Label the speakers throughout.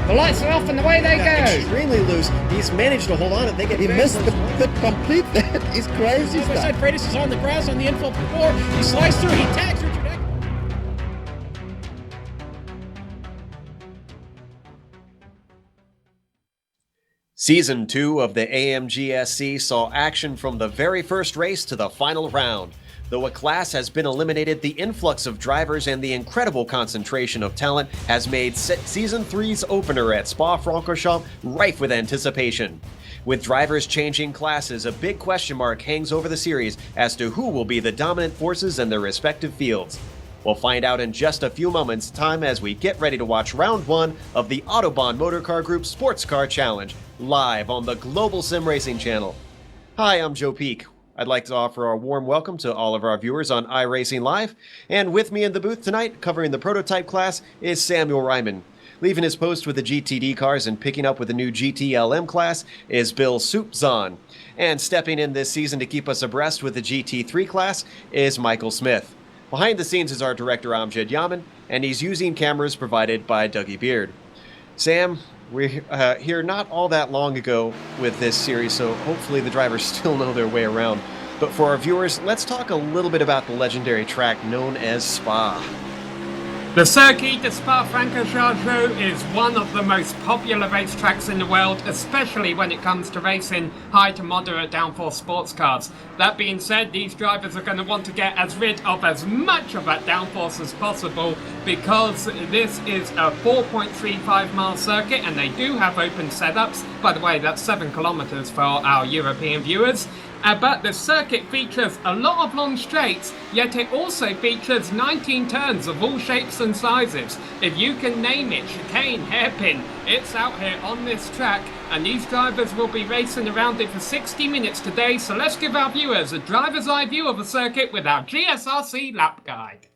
Speaker 1: The lights are off and away they go.
Speaker 2: Extremely loose. He's managed to hold on and they get
Speaker 3: He
Speaker 2: very
Speaker 3: missed
Speaker 2: close.
Speaker 3: the complete. It's crazy
Speaker 1: As I
Speaker 3: stuff.
Speaker 1: said, Freitas is on the grass on the infield before. He slides through, he tags Richard Eck.
Speaker 2: Season 2 of the AMGSC saw action from the very first race to the final round. Though a class has been eliminated, the influx of drivers and the incredible concentration of talent has made Season 3's opener at Spa-Francorchamps rife with anticipation. With drivers changing classes, a big question mark hangs over the series as to who will be the dominant forces in their respective fields. We'll find out in just a few moments' time as we get ready to watch round 1 of the Autobahn Motorcar Group Sportscar Challenge, live on the Global Sim Racing channel. Hi, I'm Joe Peak. I'd like to offer a warm welcome to all of our viewers on iRacing Live, and with me in the booth tonight, covering the prototype class, is Samuel Ryman. Leaving his post with the GTD cars and picking up with the new GTLM class is Bill Soupzon. And stepping in this season to keep us abreast with the GT3 class is Michael Smith. Behind the scenes is our director Amjad Yaman, and he's using cameras provided by Dougie Beard. Sam, we're here not all that long ago with this series, so hopefully the drivers still know their way around. But for our viewers, let's talk a little bit about the legendary track known as Spa.
Speaker 4: The Circuit de Spa-Francorchamps is one of the most popular racetracks in the world, especially when it comes to racing high to moderate downforce sports cars. That being said, these drivers are going to want to get rid of as much of that downforce as possible because this is a 4.35 mile circuit and they do have open setups. By the way, that's 7 kilometers for our European viewers. But the circuit features a lot of long straights, yet it also features 19 turns of all shapes and sizes. If you can name it, chicane, hairpin, it's out here on this track, and these drivers will be racing around it for 60 minutes today, so let's give our viewers a driver's eye view of the circuit with our GSRC lap guide.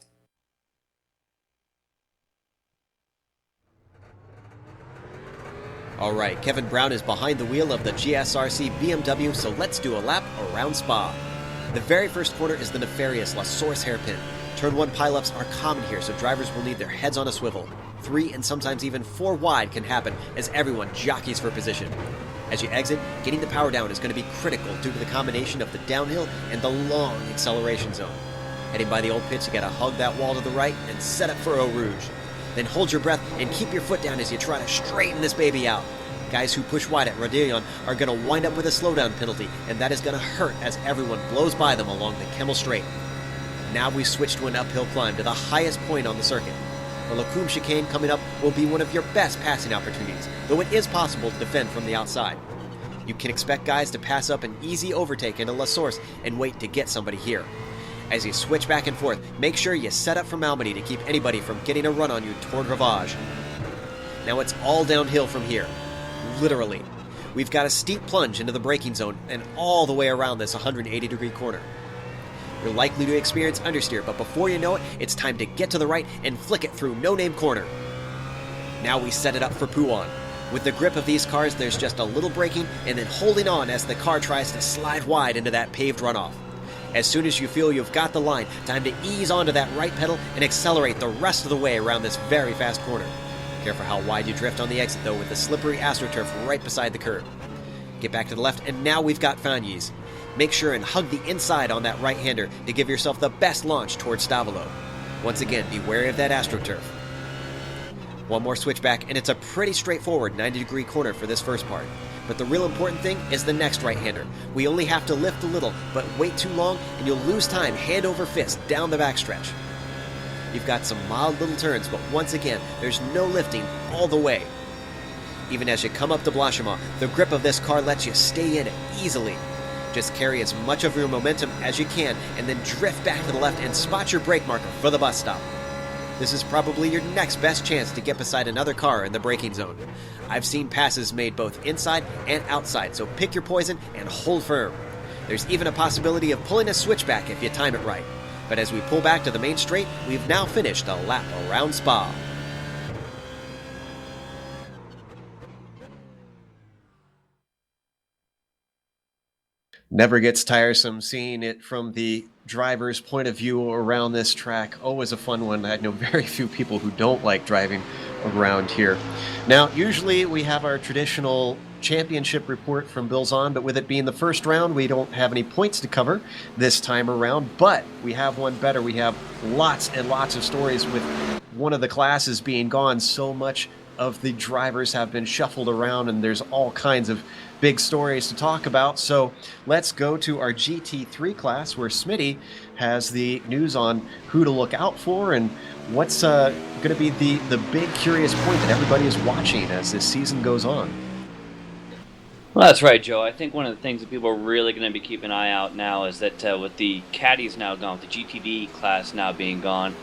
Speaker 2: Alright, Kevin Brown is behind the wheel of the GSRC BMW, so let's do a lap around Spa. The very first corner is the nefarious La Source hairpin. Turn 1 pileups are common here, so drivers will need their heads on a swivel. 3 and sometimes even 4 wide can happen as everyone jockeys for position. As you exit, getting the power down is going to be critical due to the combination of the downhill and the long acceleration zone. Heading by the old pits, you gotta hug that wall to the right and set up for Eau Rouge. Then hold your breath and keep your foot down as you try to straighten this baby out. Guys who push wide at Rodillon are going to wind up with a slowdown penalty, and that is going to hurt as everyone blows by them along the Kemmel Straight. Now we switch to an uphill climb to the highest point on the circuit. The Lacombe chicane coming up will be one of your best passing opportunities, though it is possible to defend from the outside. You can expect guys to pass up an easy overtake into La Source and wait to get somebody here. As you switch back and forth, make sure you set up for Malmedy to keep anybody from getting a run on you toward Ravage. Now it's all downhill from here. Literally. We've got a steep plunge into the braking zone and all the way around this 180-degree corner. You're likely to experience understeer, but before you know it, it's time to get to the right and flick it through no-name corner. Now we set it up for Pouan. With the grip of these cars, there's just a little braking and then holding on as the car tries to slide wide into that paved runoff. As soon as you feel you've got the line, time to ease onto that right pedal and accelerate the rest of the way around this very fast corner. Careful how wide you drift on the exit though, with the slippery AstroTurf right beside the curb. Get back to the left, and now we've got Fagnes. Make sure and hug the inside on that right-hander to give yourself the best launch towards Stavolo. Once again, be wary of that AstroTurf. One more switchback, and it's a pretty straightforward 90-degree corner for this first part. But the real important thing is the next right-hander. We only have to lift a little, but wait too long, and you'll lose time hand over fist down the backstretch. You've got some mild little turns, but once again, there's no lifting all the way. Even as you come up to Blanchimont, the grip of this car lets you stay in it easily. Just carry as much of your momentum as you can, and then drift back to the left and spot your brake marker for the bus stop. This is probably your next best chance to get beside another car in the braking zone. I've seen passes made both inside and outside, so pick your poison and hold firm. There's even a possibility of pulling a switchback if you time it right. But as we pull back to the main straight, we've now finished a lap around Spa. Never gets tiresome seeing it from the driver's point of view around this track. Always a fun one. I know very few people who don't like driving around here. Now, usually we have our traditional championship report from Bill Zahn, but with it being the first round, we don't have any points to cover this time around, but we have one better. We have lots and lots of stories with one of the classes being gone. So much of the drivers have been shuffled around, and there's all kinds of big stories to talk about. So let's go to our GT3 class, where Smitty has the news on who to look out for and what's going to be the big curious point that everybody is watching as this season goes on.
Speaker 5: Well, that's right, Joe. I think one of the things that people are really going to be keeping an eye out now is that with the caddies now gone, with the GTD class now being gone,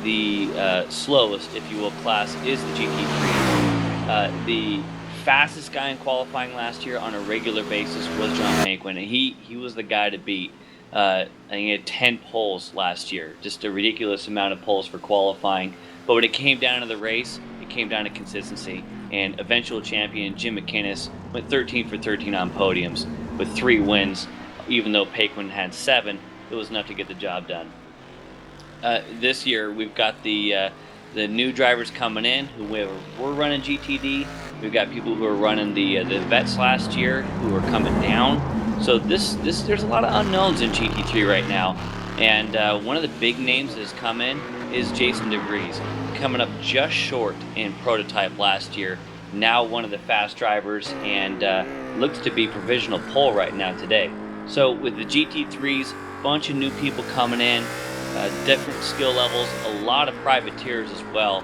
Speaker 5: the slowest, if you will, class is the GT3. The fastest guy in qualifying last year on a regular basis was John Hanquin, and he was the guy to beat. I think he had 10 poles last year, just a ridiculous amount of poles for qualifying. But when it came down to the race, it came down to consistency. And eventual champion Jim McInnes went 13 for 13 on podiums with 3 wins. Even though Paquin had 7, it was enough to get the job done. This year, we've got the new drivers coming in who were running GTD. We've got people who are running the vets last year who are coming down. So there's a lot of unknowns in GT3 right now. And one of the big names that has come in is Jason DeVries, coming up just short in prototype last year. Now one of the fast drivers, and looks to be provisional pole right now today. So with the GT3s, bunch of new people coming in, different skill levels, a lot of privateers as well.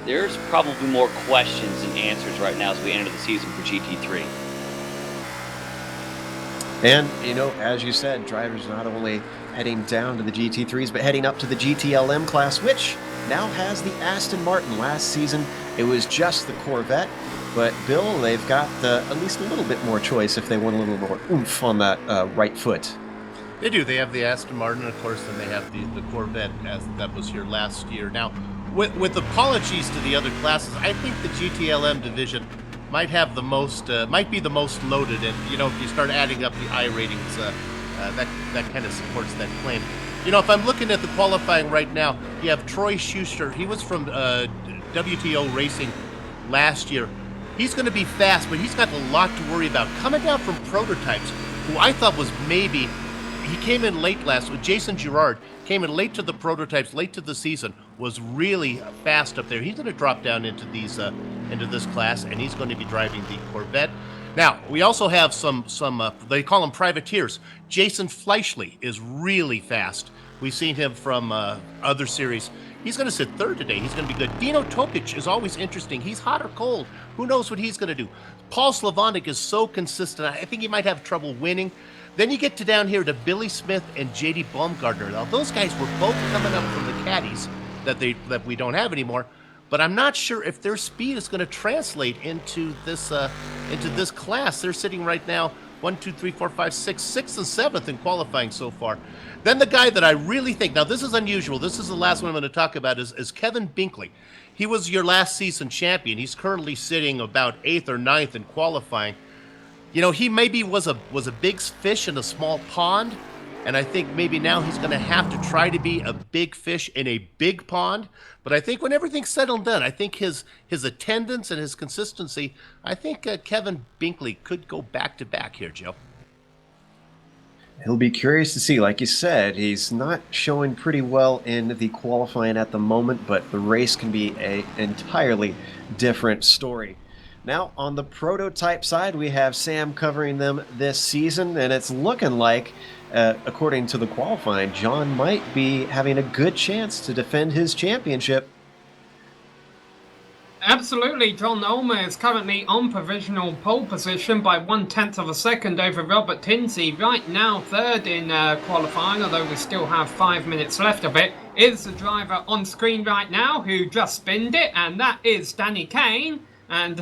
Speaker 5: There's probably more questions than answers right now as we enter the season for GT3.
Speaker 2: And, as you said, drivers not only heading down to the GT3s, but heading up to the GTLM class, which now has the Aston Martin. Last season, it was just the Corvette. But, Bill, they've got at least a little bit more choice if they want a little more oomph on that right foot.
Speaker 6: They do. They have the Aston Martin, of course, and they have the Corvette, as that was here last year. Now, with apologies to the other classes, I think the GTLM division might have the most, might be the most loaded. And if you start adding up the I ratings, that kind of supports that claim. If I'm looking at the qualifying right now, you have Troy Schuster. He was from WTO Racing last year. He's going to be fast, but he's got a lot to worry about. Coming down from prototypes, who I thought was maybe, he came in late last week. Jason Girard came in late to the prototypes, late to the season, was really fast up there. He's going to drop down into into this class, and he's going to be driving the Corvette. Now, we also have some they call them privateers. Jason Fleischle is really fast. We've seen him from other series. He's going to sit third today. He's going to be good. Dino Topic is always interesting. He's hot or cold. Who knows what he's going to do? Paul Slavonic is so consistent. I think he might have trouble winning. Then you get down here to Billy Smith and J.D. Baumgartner. Now, those guys were both coming up from the caddies that we don't have anymore. But I'm not sure if their speed is going to translate into this class. They're sitting right now 1, 2, 3, 4, 5, 6, 6th and 7th in qualifying so far. Then the guy that I really think, now this is unusual, this is the last one I'm going to talk about, is Kevin Binkley. He was your last season champion. He's currently sitting about 8th or 9th in qualifying. He maybe was a big fish in a small pond, and I think maybe now he's going to have to try to be a big fish in a big pond. But I think when everything's said and done, I think his attendance and his consistency, I think Kevin Binkley could go back-to-back here, Joe.
Speaker 2: He'll be curious to see. Like you said, he's not showing pretty well in the qualifying at the moment, but the race can be an entirely different story. Now, on the prototype side, we have Sam covering them this season, and it's looking like, according to the qualifying, John might be having a good chance to defend his championship.
Speaker 4: Absolutely, John Ulmer is currently on provisional pole position by 1/10 of a second over Robert Tinsey. Right now, third in qualifying, although we still have 5 minutes left of it, is the driver on screen right now who just spinned it, and that is Danny Kane. And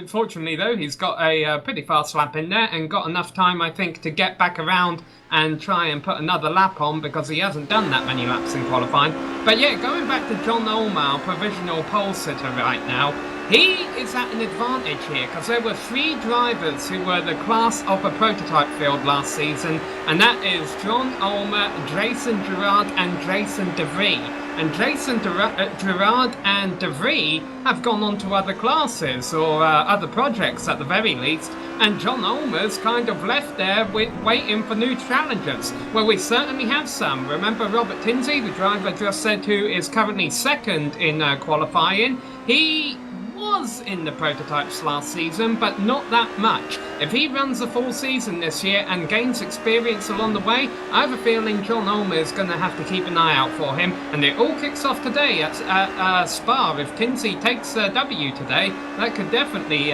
Speaker 4: fortunately, though, he's got a pretty fast lap in there and got enough time, I think, to get back around and try and put another lap on, because he hasn't done that many laps in qualifying. But yeah, going back to John Ulmer, provisional pole sitter right now, he is at an advantage here because there were 3 drivers who were the class of a prototype field last season, and that is John Ulmer, Jason Girard and Jason DeVries. and Jason Gerard and De Vries have gone on to other classes or other projects at the very least, and John Ulmer's kind of left there waiting for new challengers. Well, we certainly have some. Remember Robert Tinsey, the driver just said, who is currently second in qualifying? He was in the prototypes last season, but not that much. If he runs a full season this year and gains experience along the way, I have a feeling John Ulmer is going to have to keep an eye out for him. And it all kicks off today at Spa. If Tinsey takes a W today, that could definitely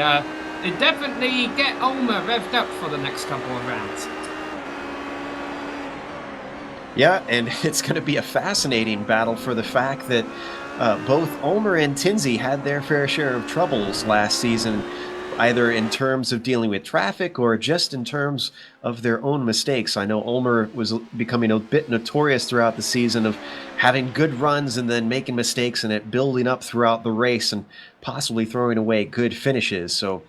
Speaker 4: get Ulmer revved up for the next couple of rounds.
Speaker 7: Yeah, and it's going to be a fascinating battle for the fact that both Ulmer and Tinsey had their fair share of troubles last season, either in terms of dealing with traffic or just in terms of their own mistakes. I know Ulmer was becoming a bit notorious throughout the season of having good runs and then making mistakes and it building up throughout the race and possibly throwing away good finishes. So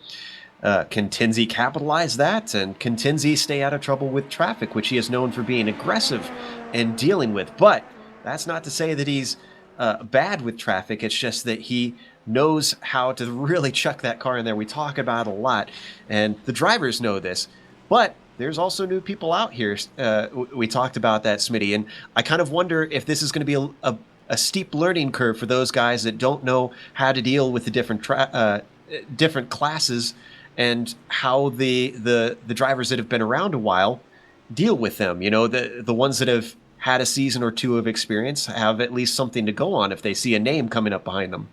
Speaker 7: can Tinsey capitalize that? And can Tinsey stay out of trouble with traffic, which he is known for being aggressive and dealing with? But that's not to say that he's bad with traffic. It's just that he knows how to really chuck that car in there. We talk about it a lot, and the drivers know this. But there's also new people out here. We talked about that, Smitty, and I kind of wonder if this is going to be a steep learning curve for those guys that don't know how to deal with the different classes and how the drivers that have been around a while deal with them. You know, the ones that have had a season or two of experience have at least something to go on if they see a name coming up behind them.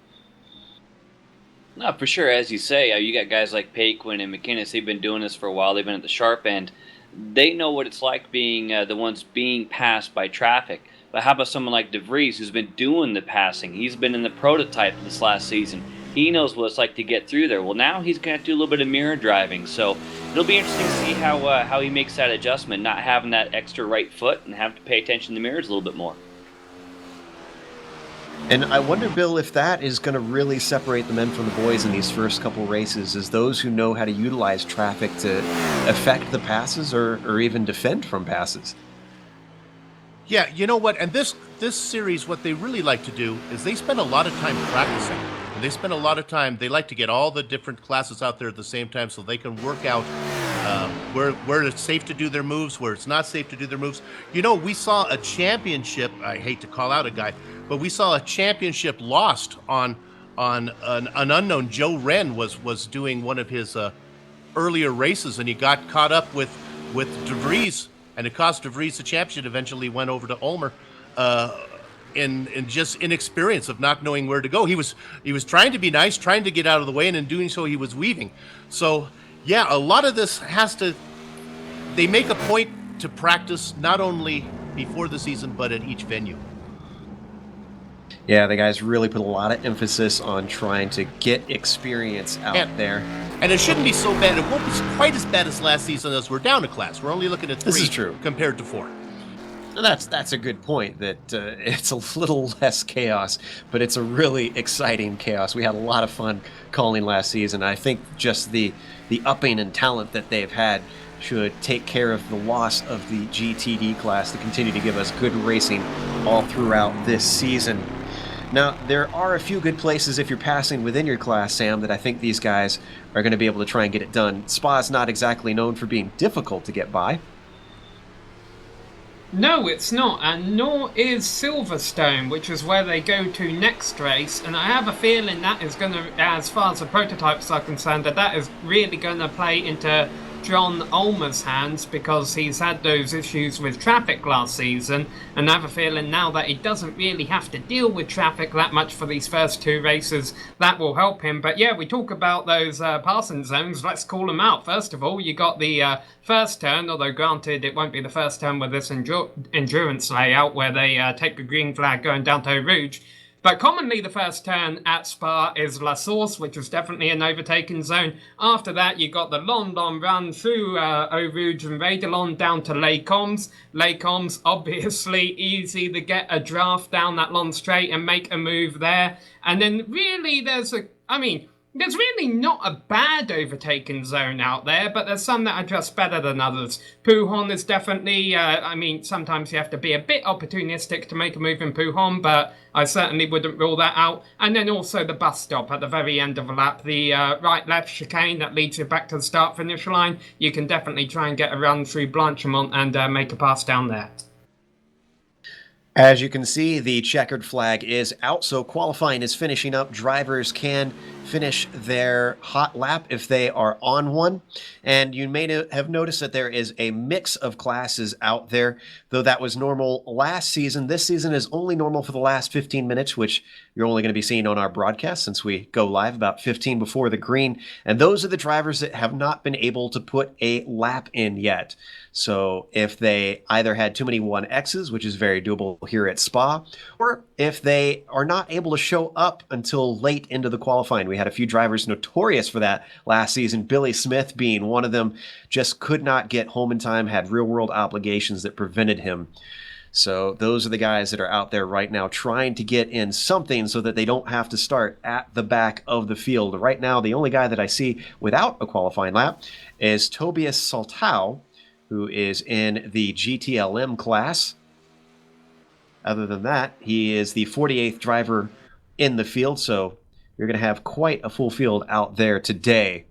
Speaker 5: No, for sure. As you say, you got guys like Paquin and McInnes. They've been doing this for a while. They've been at the sharp end. They know what it's like being the ones being passed by traffic. But how about someone like De Vries, who's been doing the passing? He's been in the prototype this last season. He knows what it's like to get through there. Well, now he's going to have to do a little bit of mirror driving. So it'll be interesting to see how he makes that adjustment, not having that extra right foot and have to pay attention to the mirrors a little bit more.
Speaker 7: And I wonder, Bill, if that is going to really separate the men from the boys in these first couple races, is those who know how to utilize traffic to affect the passes or even defend from passes.
Speaker 6: Yeah, you know what? And this series, what they really like to do is they spend a lot of time practicing. And they spend a lot of time, they like to get all the different classes out there at the same time so they can work out where it's safe to do their moves, where it's not safe to do their moves. You know, we saw a championship, I hate to call out a guy, but we saw a championship lost on an unknown. Joe Wren was doing one of his earlier races, and he got caught up with De Vries, and it cost De Vries the championship. Eventually went over to Ulmer in just inexperience of not knowing where to go. He was trying to be nice, trying to get out of the way, and in doing so he was weaving. So yeah, a lot of this they make a point to practice not only before the season but at each venue.
Speaker 7: Yeah, the guys really put a lot of emphasis on trying to get experience out there.
Speaker 6: And it shouldn't be so bad. It won't be quite as bad as last season as we're down a class. We're only looking at 3
Speaker 7: This is true.
Speaker 6: compared to 4.
Speaker 7: That's a good point, that it's a little less chaos, but it's a really exciting chaos. We had a lot of fun calling last season. I think just the upping in talent that they've had should take care of the loss of the GTD class to continue to give us good racing all throughout this season. Now, there are a few good places if you're passing within your class, Sam, that I think these guys are going to be able to try and get it done. Spa's not exactly known for being difficult to get by.
Speaker 4: No, it's not, and nor is Silverstone, which is where they go to next race, and I have a feeling that is going to, as far as the prototypes are concerned, that is really going to play into John Ulmer's hands, because he's had those issues with traffic last season, and I have a feeling now that he doesn't really have to deal with traffic that much for these first 2 races, that will help him. But yeah, we talk about those passing zones. Let's call them out. First of all, you got the first turn, although granted it won't be the first turn with this endurance layout where they take the green flag going down to Eau Rouge. But commonly the first turn at Spa is La Source, which is definitely an overtaken zone. After that, you got the long run through Eau Rouge and Raidillon down to Les Combes. Les Combes, obviously easy to get a draft down that long straight and make a move there. And then really There's really not a bad overtaking zone out there, but there's some that are just better than others. Pujon is definitely, sometimes you have to be a bit opportunistic to make a move in Pujon, but I certainly wouldn't rule that out. And then also the bus stop at the very end of a lap, the right-left chicane that leads you back to the start-finish line. You can definitely try and get a run through Blanchimont and make a pass down there.
Speaker 7: As you can see, the checkered flag is out, so qualifying is finishing up. Drivers can finish their hot lap if they are on one. And you may have noticed that there is a mix of classes out there, though that was normal last season. This season is only normal for the last 15 minutes, which you're only going to be seeing on our broadcast since we go live about 15 before the green. And those are the drivers that have not been able to put a lap in yet. So if they either had too many 1Xs, which is very doable here at Spa, or if they are not able to show up until late into the qualifying. We had a few drivers notorious for that last season, Billy Smith being one of them, just could not get home in time, had real-world obligations that prevented him. So those are the guys that are out there right now trying to get in something so that they don't have to start at the back of the field. Right now, the only guy that I see without a qualifying lap is Tobias Saltau, who is in the GTLM class. Other than that, he is the 48th driver in the field, so you're going to have quite a full field out there today.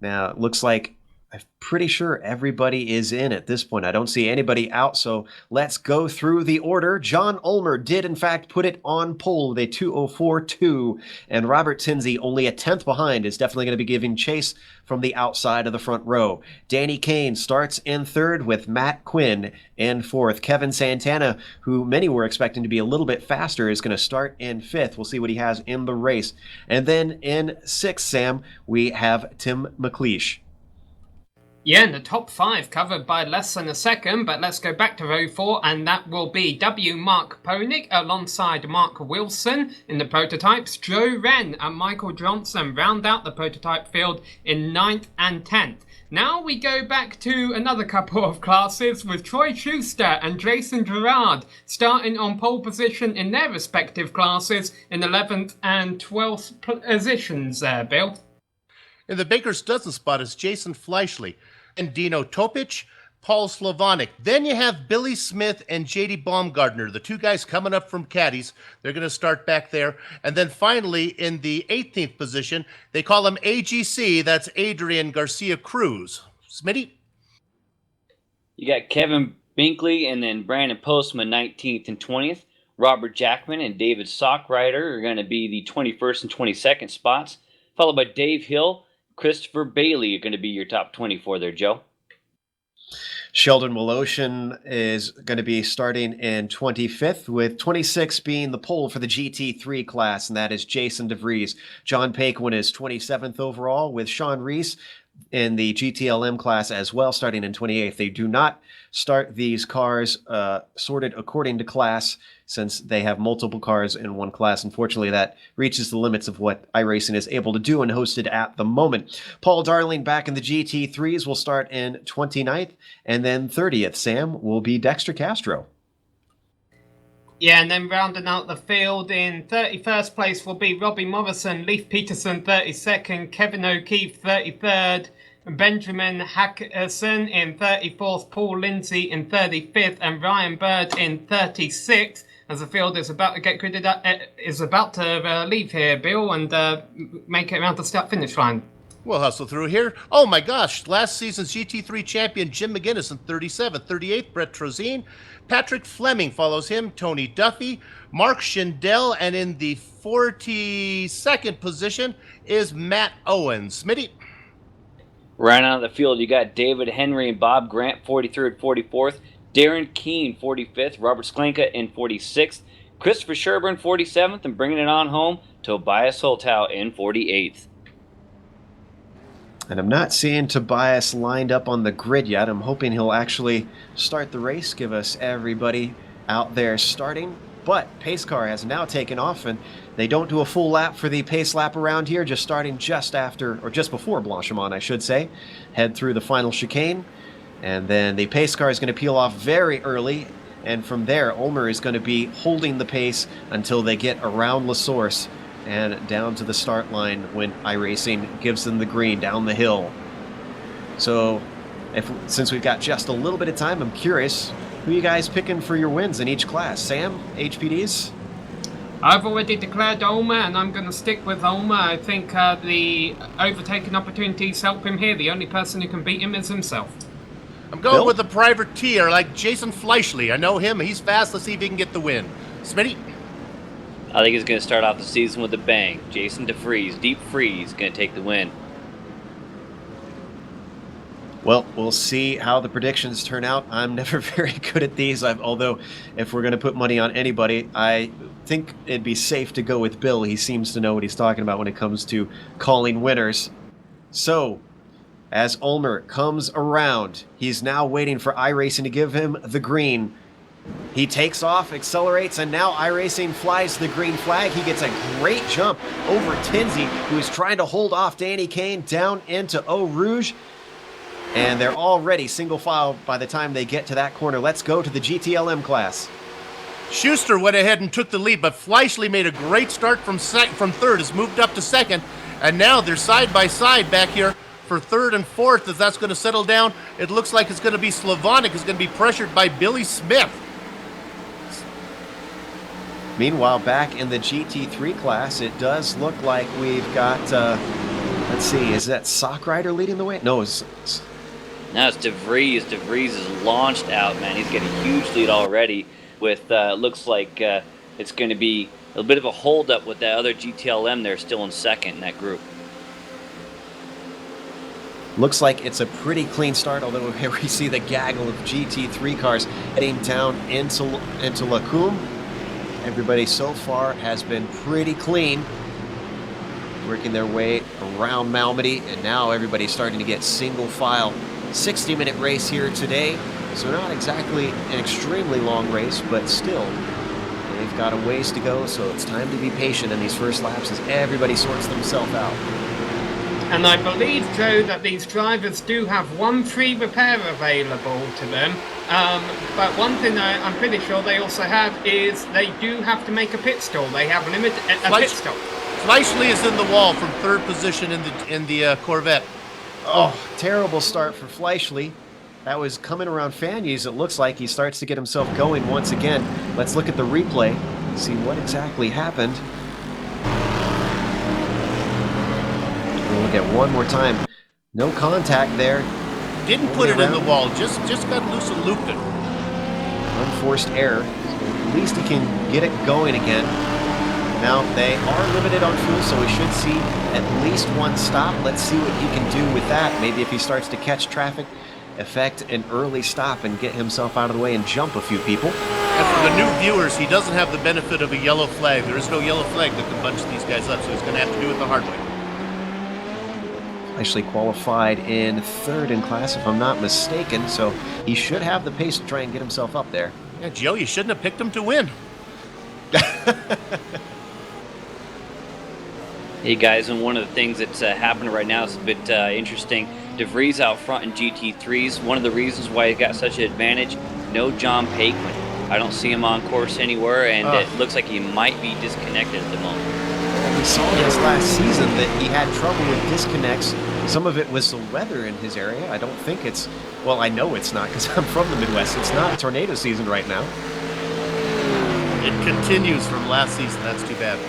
Speaker 7: Now, it looks like I'm pretty sure everybody is in at this point. I don't see anybody out, so let's go through the order. John Ulmer did, in fact, put it on pole with a 2:04.2, and Robert Tinsley, only a 10th behind, is definitely going to be giving chase from the outside of the front row. Danny Kane starts in third with Matt Quinn in fourth. Kevin Santana, who many were expecting to be a little bit faster, is going to start in fifth. We'll see what he has in the race. And then in sixth, Sam, we have Tim McLeish.
Speaker 4: Yeah, and the top five covered by less than a second, but let's go back to row 4, and that will be W. Mark Ponig alongside Mark Wilson in the prototypes. Joe Wren and Michael Johnson round out the prototype field in 9th and 10th. Now we go back to another couple of classes with Troy Schuster and Jason Gerard starting on pole position in their respective classes in 11th and 12th positions there, Bill.
Speaker 6: In the Baker's Dozen spot is Jason Fleischle and Dino Topic, Paul Slavonic. Then you have Billy Smith and J.D. Baumgartner, the two guys coming up from caddies. They're going to start back there. And then finally, in the 18th position, they call him AGC. That's Adrian Garcia Cruz. Smitty?
Speaker 5: You got Kevin Binkley and then Brandon Postman 19th and 20th. Robert Jackman and David Sockrider are going to be the 21st and 22nd spots, followed by Dave Hill. Christopher Bailey are going to be your top 24 there, Joe.
Speaker 7: Sheldon Woloshin is going to be starting in 25th, with 26 being the pole for the GT3 class, and that is Jason DeVries. John Paquin is 27th overall, with Sean Reese in the GTLM class as well, starting in 28th. They do not start these cars sorted according to class, since they have multiple cars in one class. Unfortunately, that reaches the limits of what iRacing is able to do and hosted at the moment. Paul Darling back in the GT3s will start in 29th, and then 30th, Sam, will be Dexter Castro.
Speaker 4: Yeah, and then rounding out the field in 31st place will be Robbie Morrison, Leif Peterson 32nd, Kevin O'Keefe 33rd, Benjamin Hackerson in 34th, Paul Lindsay in 35th, and Ryan Bird in 36th. As the field is about to get gridded up, is about to leave here, Bill, and make it around the start-finish line.
Speaker 6: We'll hustle through here. Oh my gosh, last season's GT3 champion Jim McGinnis in 37th, 38th, Brett Trozine. Patrick Fleming follows him, Tony Duffy, Mark Schindel, and in the 42nd position is Matt Owens. Smitty?
Speaker 5: Right out of the field, you got David Henry and Bob Grant, 43rd, 44th. Darren Keene, 45th. Robert Sklenka in 46th. Christopher Sherburne, 47th. And bringing it on home, Tobias Holtau in 48th.
Speaker 7: And I'm not seeing Tobias lined up on the grid yet. I'm hoping he'll actually start the race, give us everybody out there starting. But Pace Car has now taken off, and they don't do a full lap for the pace lap around here, just starting just after, or just before Blanchimont, I should say. Head through the final chicane, and then the Pace Car is going to peel off very early And from there, Ulmer is going to be holding the pace until they get around La Source and down to the start line when iRacing gives them the green down the hill. So since we've got just a little bit of time, I'm curious, who you guys picking for your wins in each class? Sam, HPDs?
Speaker 4: I've already declared Ulmer, and I'm going to stick with Ulmer. I think the overtaking opportunities help him here. The only person who can beat him is himself.
Speaker 6: I'm going
Speaker 7: Bill?
Speaker 6: with the privateer, like Jason Fleischle. I know him. He's fast. Let's see if he can get the win. Smitty?
Speaker 5: I think he's going to start off the season with a bang. Jason DeVries, Deep Freeze, going to take the win.
Speaker 7: Well, we'll see how the predictions turn out. I'm never very good at these, although if we're going to put money on anybody, I think it'd be safe to go with Bill. He seems to know what he's talking about when it comes to calling winners. So, as Ulmer comes around, he's now waiting for iRacing to give him the green. He takes off, accelerates, and now iRacing flies the green flag. He gets a great jump over Tinsey, who is trying to hold off Danny Kane down into Eau Rouge. And they're already single file by the time they get to that corner. Let's go to the GTLM class.
Speaker 6: Schuster went ahead and took the lead, but Fleischle made a great start from third, has moved up to second, and now they're side by side back here for third and fourth. As that's going to settle down, it looks like it's going to be Slavonic is going to be pressured by Billy Smith.
Speaker 7: Meanwhile, back in the GT3 class, it does look like we've got, let's see, is that Sock Rider leading the way? No,
Speaker 5: Now it's DeVries. DeVries is launched out, man. He's got a huge lead already with, looks like it's going to be a bit of a hold-up with that other GTLM there still in second in that group.
Speaker 7: looks like it's a pretty clean start, although here we see the gaggle of GT3 cars heading down into Lacombe. Everybody so far has been pretty clean, working their way around Malmedy, and now everybody's starting to get single file. 60-minute race here today, so not exactly an extremely long race, but still, they've got a ways to go, so it's time to be patient in these first laps as everybody sorts themselves out.
Speaker 4: And I believe, Joe, that these drivers do have one free repair available to them. But one thing I'm pretty sure they also have is they do have to make a pit stall. They have a pit stop.
Speaker 6: Fleischle is in the wall from third position in the Corvette.
Speaker 7: Oh, terrible start for Fleischle. That was coming around Fanyes. It looks like he starts to get himself going once again. Let's look at the replay, see what exactly happened. We'll look at one more time. No contact there.
Speaker 6: Didn't put it in the wall, just got loose and looped it.
Speaker 7: Unforced error. So at least he can get it going again. Now, they are limited on fuel, so we should see at least one stop. Let's see what he can do with that. Maybe if he starts to catch traffic, effect an early stop and get himself out of the way and jump a few people.
Speaker 6: And for the new viewers, he doesn't have the benefit of a yellow flag. There is no yellow flag that can bunch these guys up, so he's going to have to do it the hard way.
Speaker 7: Actually qualified in third in class, if I'm not mistaken, so he should have the pace to try and get himself up there.
Speaker 6: Yeah, Joe, you shouldn't have picked him to win.
Speaker 5: Hey guys, and one of the things that's happening right now is a bit interesting. DeVries out front in GT3s. One of the reasons why he got such an advantage, no John Paquin. I don't see him on course anywhere, and it looks like he might be disconnected at the moment.
Speaker 7: We saw this last season that he had trouble with disconnects. Some of it was the weather in his area. I don't think it's, well, I know it's not because I'm from the Midwest. It's not tornado season right now.
Speaker 6: It continues from last season. That's too bad.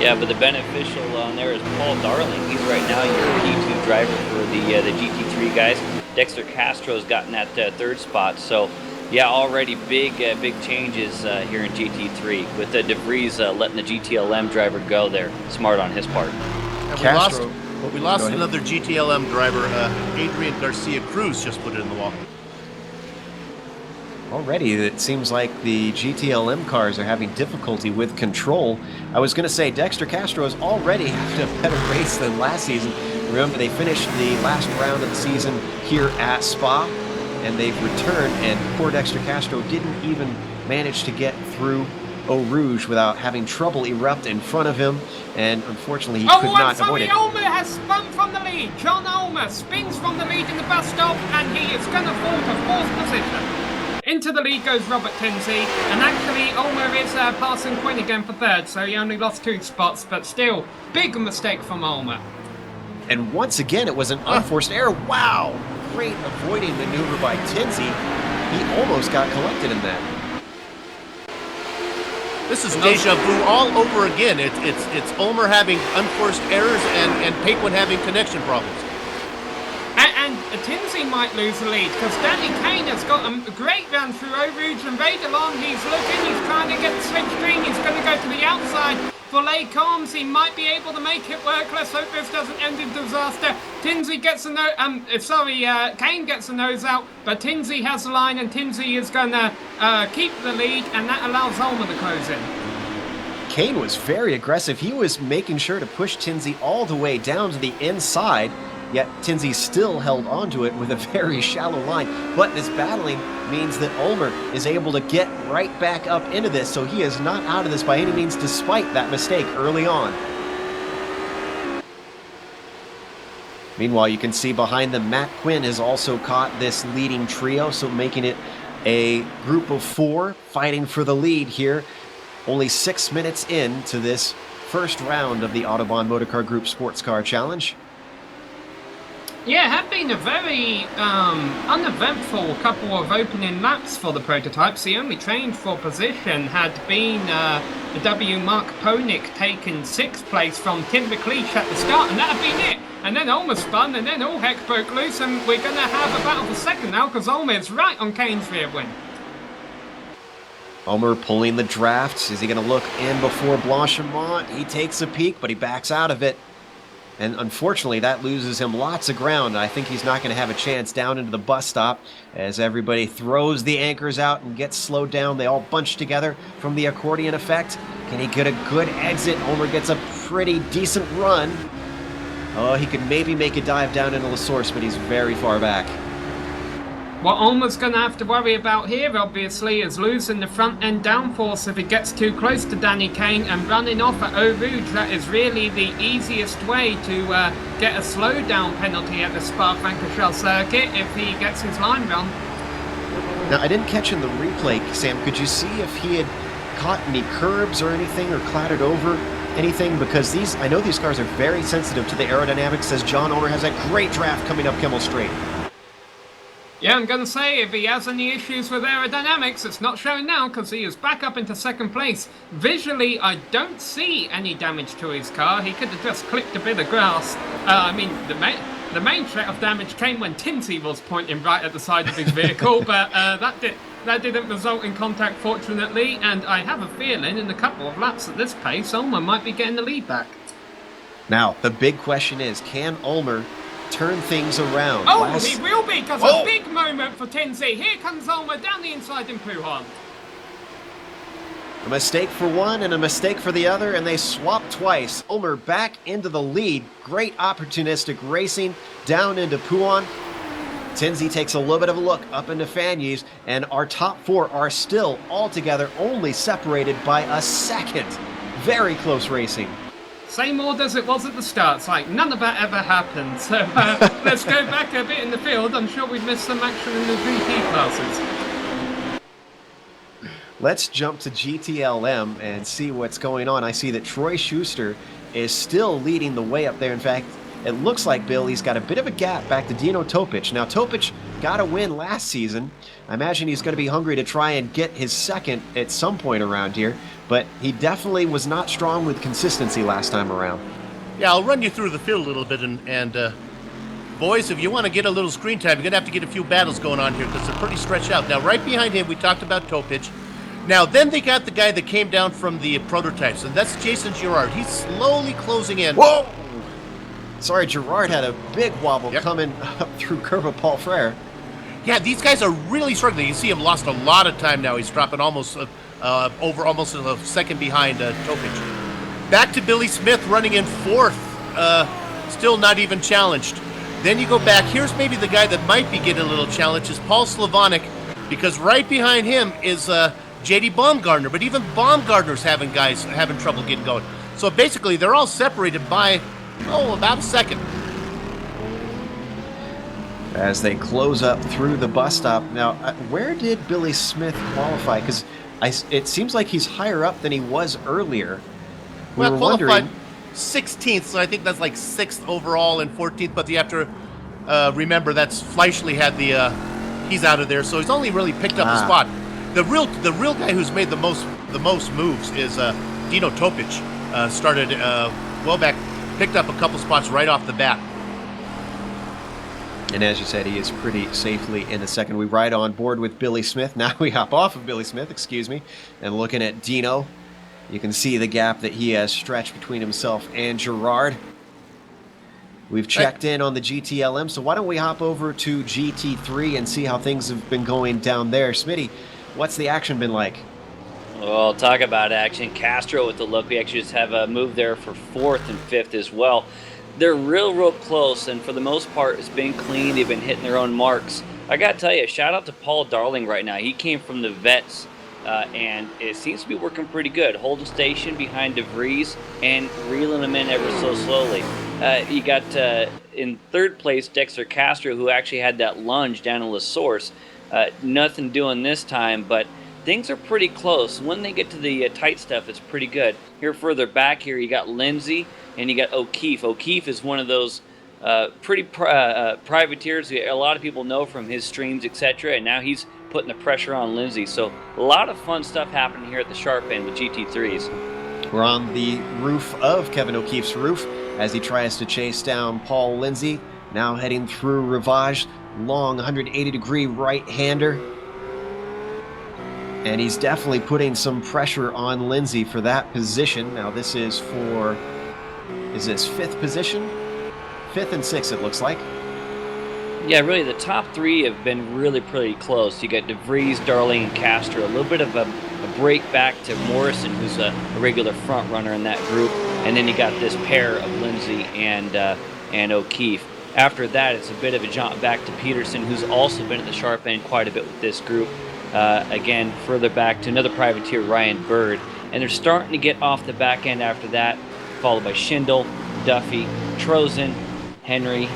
Speaker 5: Yeah, but the beneficial on there is Paul Darling. He's right now your P2 driver for the GT3 guys. Dexter Castro's gotten that third spot. So, yeah, already big changes here in GT3 with DeVries letting the GTLM driver go there. Smart on his part.
Speaker 6: And we lost another GTLM driver. Adrian Garcia Cruz just put it in the wall.
Speaker 7: Already, it seems like the GTLM cars are having difficulty with control. I was going to say Dexter Castro is already having a better race than last season. Remember, they finished the last round of the season here at Spa, and they've returned, and poor Dexter Castro didn't even manage to get through Eau Rouge without having trouble erupt in front of him, and unfortunately he could not avoid it.
Speaker 4: Ulmer has spun from the lead. John Ulmer spins from the lead in the bus stop, and he is going to fall to fourth position. Into the lead goes Robert Tinsey, and actually Ulmer is passing Quinn again for third, so he only lost 2 spots, but still, big mistake from Ulmer.
Speaker 7: And once again, it was an unforced error. Wow! Great avoiding maneuver by Tinsey. He almost got collected in that.
Speaker 6: This is deja vu all over again. It's Ulmer having unforced errors and Paquin having connection problems.
Speaker 4: And Tinsey might lose the lead because Danny Kane has got a great run through Eau Rouge and Raidelon. He's looking, he's trying to get the switch green. He's going to go to the outside for Les Combs. He might be able to make it work. Let's hope this doesn't end in disaster. Tinsey gets a Kane gets a nose out, but Tinsey has the line, and Tinsey is going to keep the lead, and that allows Ulmer to close in.
Speaker 7: Kane was very aggressive. He was making sure to push Tinsey all the way down to the inside, yet Tinsey still held onto it with a very shallow line. But this battling means that Ulmer is able to get right back up into this, so he is not out of this by any means despite that mistake early on. Meanwhile, you can see behind them, Matt Quinn has also caught this leading trio, so making it a group of 4 fighting for the lead here. Only 6 minutes into this first round of the Autobahn Motorcar Group Sports Car Challenge.
Speaker 4: Yeah, it had been a very uneventful couple of opening laps for the prototypes. The only change for position had been the W. Mark Ponik taking 6th place from Tim McLeish at the start, and that had been it. And then Ulmer spun, and then all heck broke loose, and we're going to have a battle for second now because Ulmer is right on Kane's rear wing.
Speaker 7: Ulmer pulling the draft. Is he going to look in before Blanchimont? He takes a peek, but he backs out of it. And unfortunately, that loses him lots of ground. I think he's not going to have a chance down into the bus stop as everybody throws the anchors out and gets slowed down. They all bunch together from the accordion effect. Can he get a good exit? Ulmer gets a pretty decent run. Oh, he could maybe make a dive down into La Source, but he's very far back.
Speaker 4: What Ulmer's going to have to worry about here, obviously, is losing the front-end downforce if he gets too close to Danny Kane and running off at Eau Rouge. That is really the easiest way to get a slowdown penalty at the Spa-Francorchamps circuit if he gets his line run.
Speaker 7: Now, I didn't catch in the replay, Sam. Could you see if he had caught any curbs or anything or clattered over anything? Because I know these cars are very sensitive to the aerodynamics, as John Ulmer has that great draft coming up Kimmel Straight.
Speaker 4: Yeah, I'm going to say if he has any issues with aerodynamics, it's not showing now because he is back up into 2nd place. Visually, I don't see any damage to his car. He could have just clipped a bit of grass. The main threat of damage came when Tinsey was pointing right at the side of his vehicle, but that didn't result in contact, fortunately, and I have a feeling in a couple of laps at this pace, Ulmer might be getting the lead back.
Speaker 7: Now, the big question is, can Ulmer turn things around?
Speaker 4: Oh, he will be, because a big moment for Tinsey. Here comes Ulmer down the inside in Pujon.
Speaker 7: A mistake for one and a mistake for the other, and they swap twice. Ulmer back into the lead. Great opportunistic racing down into Pujon. Tinsey takes a little bit of a look up into Fagnes, and our top 4 are still all together, only separated by a second. Very close racing.
Speaker 4: Same order as it was at the start. It's like none of that ever happened. So let's go back a bit in the field. I'm sure we've missed some action in the GT classes.
Speaker 7: Let's jump to GTLM and see what's going on. I see that Troy Schuster is still leading the way up there. In fact, it looks like Billy's got a bit of a gap back to Dino Topic. Now, Topic got a win last season. I imagine he's going to be hungry to try and get his second at some point around here, but he definitely was not strong with consistency last time around.
Speaker 6: Yeah, I'll run you through the field a little bit, and boys, if you want to get a little screen time, you're going to have to get a few battles going on here because they're pretty stretched out. Now, right behind him, we talked about Topic. Now, then they got the guy that came down from the prototypes, and that's Jason Girard. He's slowly closing in.
Speaker 7: Whoa! Sorry, Girard had a big wobble coming up through curve of Paul Frere.
Speaker 6: Yeah, these guys are really struggling. You see him lost a lot of time now. He's dropping almost almost a second behind Topic. Back to Billy Smith running in 4th, still not even challenged. Then you go back. Here's maybe the guy that might be getting a little challenge is Paul Slavonic, because right behind him is J.D. Baumgartner. But even Baumgartner's having trouble getting going. So basically, they're all separated by about a second.
Speaker 7: as they close up through the bus stop. Now, where did Billy Smith qualify? Because it seems like he's higher up than he was earlier. We were
Speaker 6: qualified
Speaker 7: wondering.
Speaker 6: 16th, so I think that's like 6th overall and 14th. But you have to remember that's Fleischle had he's out of there, so he's only really picked up a spot. The real guy who's made the most moves is Dino Topic. Started well back, picked up a couple spots right off the bat.
Speaker 7: And as you said, he is pretty safely in the second. We ride on board with Billy Smith. Now we hop off of Billy Smith, and looking at Dino. You can see the gap that he has stretched between himself and Gerard. We've checked in on the GTLM, so why don't we hop over to GT3 and see how things have been going down there. Smitty, what's the action been like?
Speaker 5: Well, talk about action. Castro with the look. We actually just have a move there for 4th and 5th as well. They're real close, and for the most part, it's been clean. They've been hitting their own marks. I got to tell you, shout out to Paul Darling right now. He came from the vets, and it seems to be working pretty good. Holding station behind DeVries and reeling them in ever so slowly. You got in 3rd place Dexter Castro, who actually had that lunge down in La Source. Nothing doing this time, but things are pretty close. When they get to the tight stuff, it's pretty good. Here further back here, you got Lindsay and you got O'Keefe. O'Keefe is one of those pretty privateers who a lot of people know from his streams, etc. And now he's putting the pressure on Lindsay. So a lot of fun stuff happening here at the sharp end with GT3s.
Speaker 7: We're on the roof of Kevin O'Keefe's roof as he tries to chase down Paul Lindsay. Now heading through Rivage, long 180-degree right-hander. And he's definitely putting some pressure on Lindsay for that position. Now this is for, is this 5th position? 5th and 6th it looks like.
Speaker 5: Yeah, really the top 3 have been really pretty close. You got DeVries, Darling, and Castro. A little bit of a break back to Morrison, who's a regular front runner in that group. And then you got this pair of Lindsay and O'Keefe. After that, it's a bit of a jump back to Peterson, who's also been at the sharp end quite a bit with this group. Again, further back to another privateer, Ryan Bird. And they're starting to get off the back end after that, followed by Schindel, Duffy, Trozen, Henry,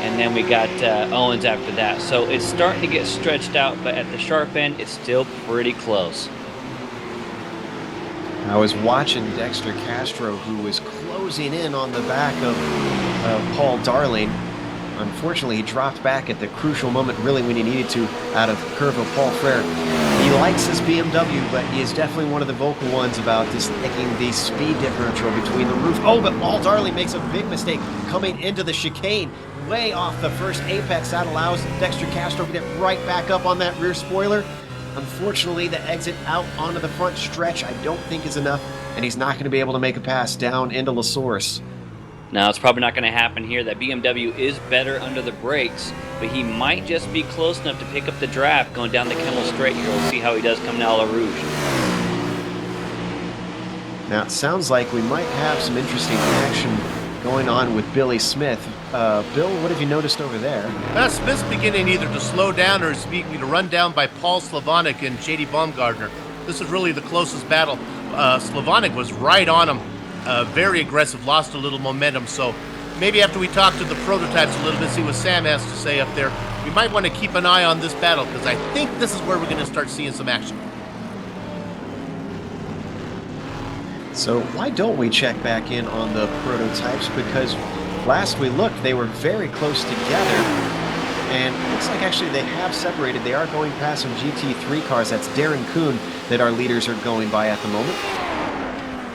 Speaker 5: and then we got Owens after that. So it's starting to get stretched out, but at the sharp end, it's still pretty close.
Speaker 7: I was watching Dexter Castro, who was closing in on the back of Paul Darling. Unfortunately, he dropped back at the crucial moment, really when he needed to, out of curve of Paul Frere. He likes his BMW, but he is definitely one of the vocal ones about disliking the speed differential between the roof. Oh, but Paul Darling makes a big mistake coming into the chicane, way off the first apex. That allows Dexter Castro to get right back up on that rear spoiler. Unfortunately, the exit out onto the front stretch I don't think is enough, and he's not going to be able to make a pass down into La Source.
Speaker 5: Now, it's probably not going to happen here. That BMW is better under the brakes, but he might just be close enough to pick up the draft going down the Kemmel Straight here. We'll see how he does coming out of La Rouge.
Speaker 7: Now, it sounds like we might have some interesting action going on with Billy Smith. Bill, what have you noticed over there?
Speaker 6: Smith's beginning either to slow down or is being run down by Paul Slavonic and J.D. Baumgartner. This is really the closest battle. Slavonic was right on him. Very aggressive, lost a little momentum. So maybe after we talk to the prototypes a little bit, see what Sam has to say up there, we might want to keep an eye on this battle because I think this is where we're going to start seeing some action.
Speaker 7: So why don't we check back in on the prototypes? Because last we looked, they were very close together. And it looks like actually they have separated. They are going past some GT3 cars. That's Darren Kuhn that our leaders are going by at the moment.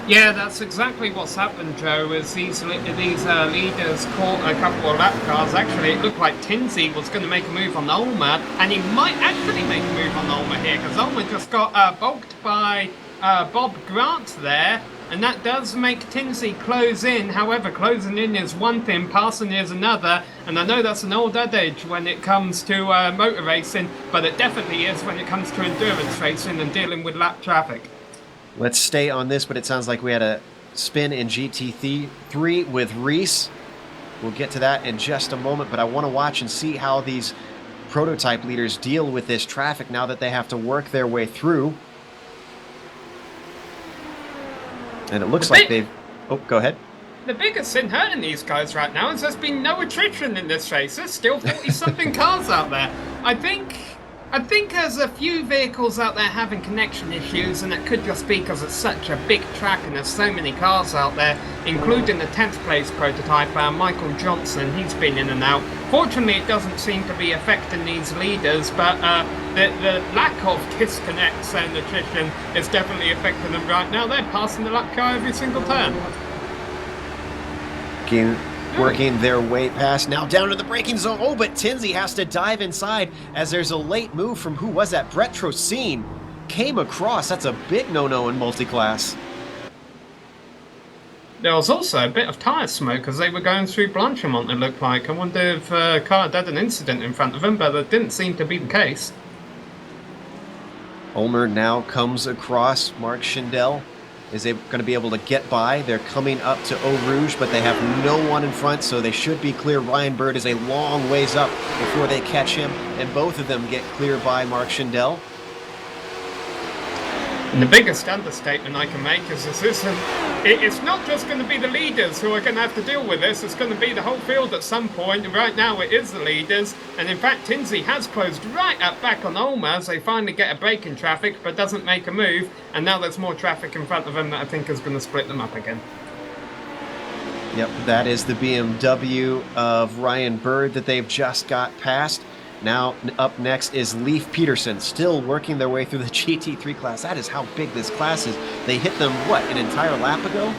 Speaker 4: Yeah, that's exactly what's happened, Joe, is these leaders caught a couple of lap cars. Actually, it looked like Tinsey was going to make a move on Ulmer, and he might actually make a move on Ulmer here, because Ulmer just got bulked by Bob Grant there, and that does make Tinsey close in. However, closing in is one thing, passing is another, and I know that's an old adage when it comes to motor racing, but it definitely is when it comes to endurance racing and dealing with lap traffic.
Speaker 7: Let's stay on this, but it sounds like we had a spin in GT3 with Reese. We'll get to that in just a moment, but I want to watch and see how these prototype leaders deal with this traffic now that they have to work their way through. And it looks like they've... Oh, go ahead.
Speaker 4: The biggest thing hurting these guys right now is there's been no attrition in this race. There's still 40-something cars out there. I think there's a few vehicles out there having connection issues, and it could just be because it's such a big track and there's so many cars out there, including the 10th place prototype, Michael Johnson. He's been in and out. Fortunately, it doesn't seem to be affecting these leaders, but the lack of disconnects and attrition is definitely affecting them right now. They're passing the lap car every single turn.
Speaker 7: Working their way past, now down to the braking zone. Oh, but Tinsey has to dive inside as there's a late move from, who was that? Brett Trocine came across. That's a big no-no in multi-class.
Speaker 4: There was also a bit of tyre smoke as they were going through Blanchimont, it looked like. I wonder if a car had an incident in front of them, but that didn't seem to be the case.
Speaker 7: Ulmer now comes across. Mark Schindel is going to be able to get by. They're coming up to Eau Rouge, but they have no one in front, so they should be clear. Ryan Bird is a long ways up before they catch him, and both of them get clear by Mark Schindel.
Speaker 4: And the biggest understatement I can make is it's not just going to be the leaders who are going to have to deal with this, it's going to be the whole field at some point, and right now it is the leaders, and in fact Tinsey has closed right up back on Ulmer as they finally get a break in traffic, but doesn't make a move, and now there's more traffic in front of them that I think is going to split them up again.
Speaker 7: Yep, that is the BMW of Ryan Bird that they've just got past. Now up next is Leif Peterson, still working their way through the GT3 class. That is how big this class is. They hit them, what, an entire lap ago?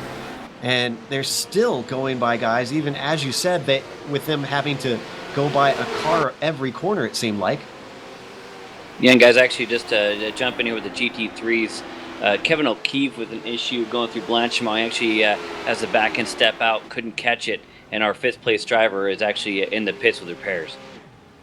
Speaker 7: And they're still going by guys, even as you said, with them having to go by a car every corner, it seemed like.
Speaker 5: Yeah, and guys, actually just jump in here with the GT3s. Kevin O'Keefe with an issue going through Blanchimont. Actually, as the back end step out, couldn't catch it. And our 5th place driver is actually in the pits with repairs.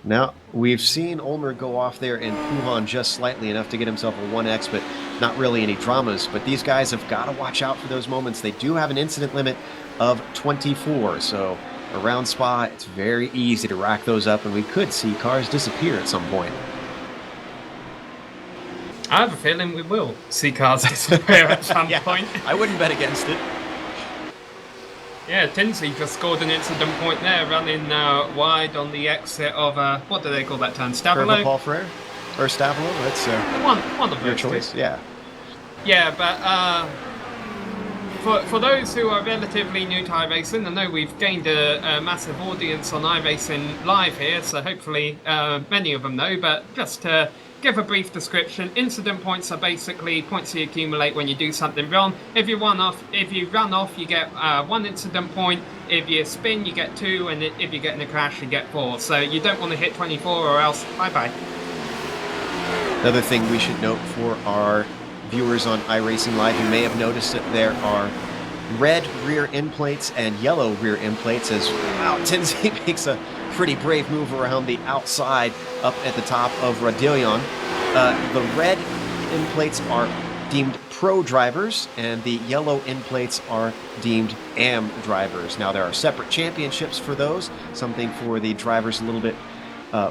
Speaker 7: Now, we've seen Ulmer go off there and Puhan just slightly enough to get himself a 1X, but not really any dramas. But these guys have got to watch out for those moments. They do have an incident limit of 24, so around Spa, it's very easy to rack those up, and we could see cars disappear at some point.
Speaker 4: I have a feeling we will see cars disappear at some point.
Speaker 7: I wouldn't bet against it.
Speaker 4: Yeah, Tinsey just scored an incident point there, running wide on the exit of, what do they call that turn? Stavolo?
Speaker 7: Paul Frere? Or Stavolo? That's
Speaker 4: one of
Speaker 7: your
Speaker 4: those
Speaker 7: choice,
Speaker 4: two.
Speaker 7: yeah.
Speaker 4: Yeah, but for those who are relatively new to iRacing, I know we've gained a massive audience on iRacing Live here, so hopefully many of them know, but just to give a brief description, incident points are basically points you accumulate when you do something wrong. If you run off, you get 1 incident point. If you spin, you get 2, and if you get in a crash, you get 4. So you don't want to hit 24 or else bye-bye.
Speaker 7: Another thing we should note for our viewers on iRacing Live, you may have noticed that there are red rear end plates and yellow rear end plates as, wow, Tinsey makes a pretty brave move around the outside up at the top of Radillon. The red end plates are deemed pro drivers and the yellow end plates are deemed AM drivers. Now there are separate championships for those, something for the drivers a little bit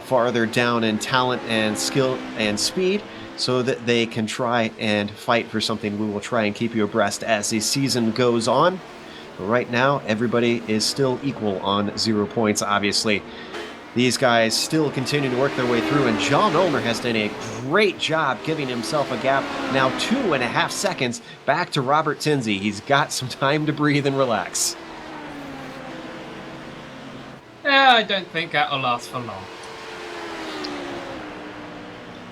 Speaker 7: farther down in talent and skill and speed, so that they can try and fight for something. We will try and keep you abreast as the season goes on. But right now, everybody is still equal on 0 points, obviously. These guys still continue to work their way through, and John Ulmer has done a great job giving himself a gap. Now 2.5 seconds back to Robert Tinsey. He's got some time to breathe and relax.
Speaker 4: Yeah, I don't think that'll last for long.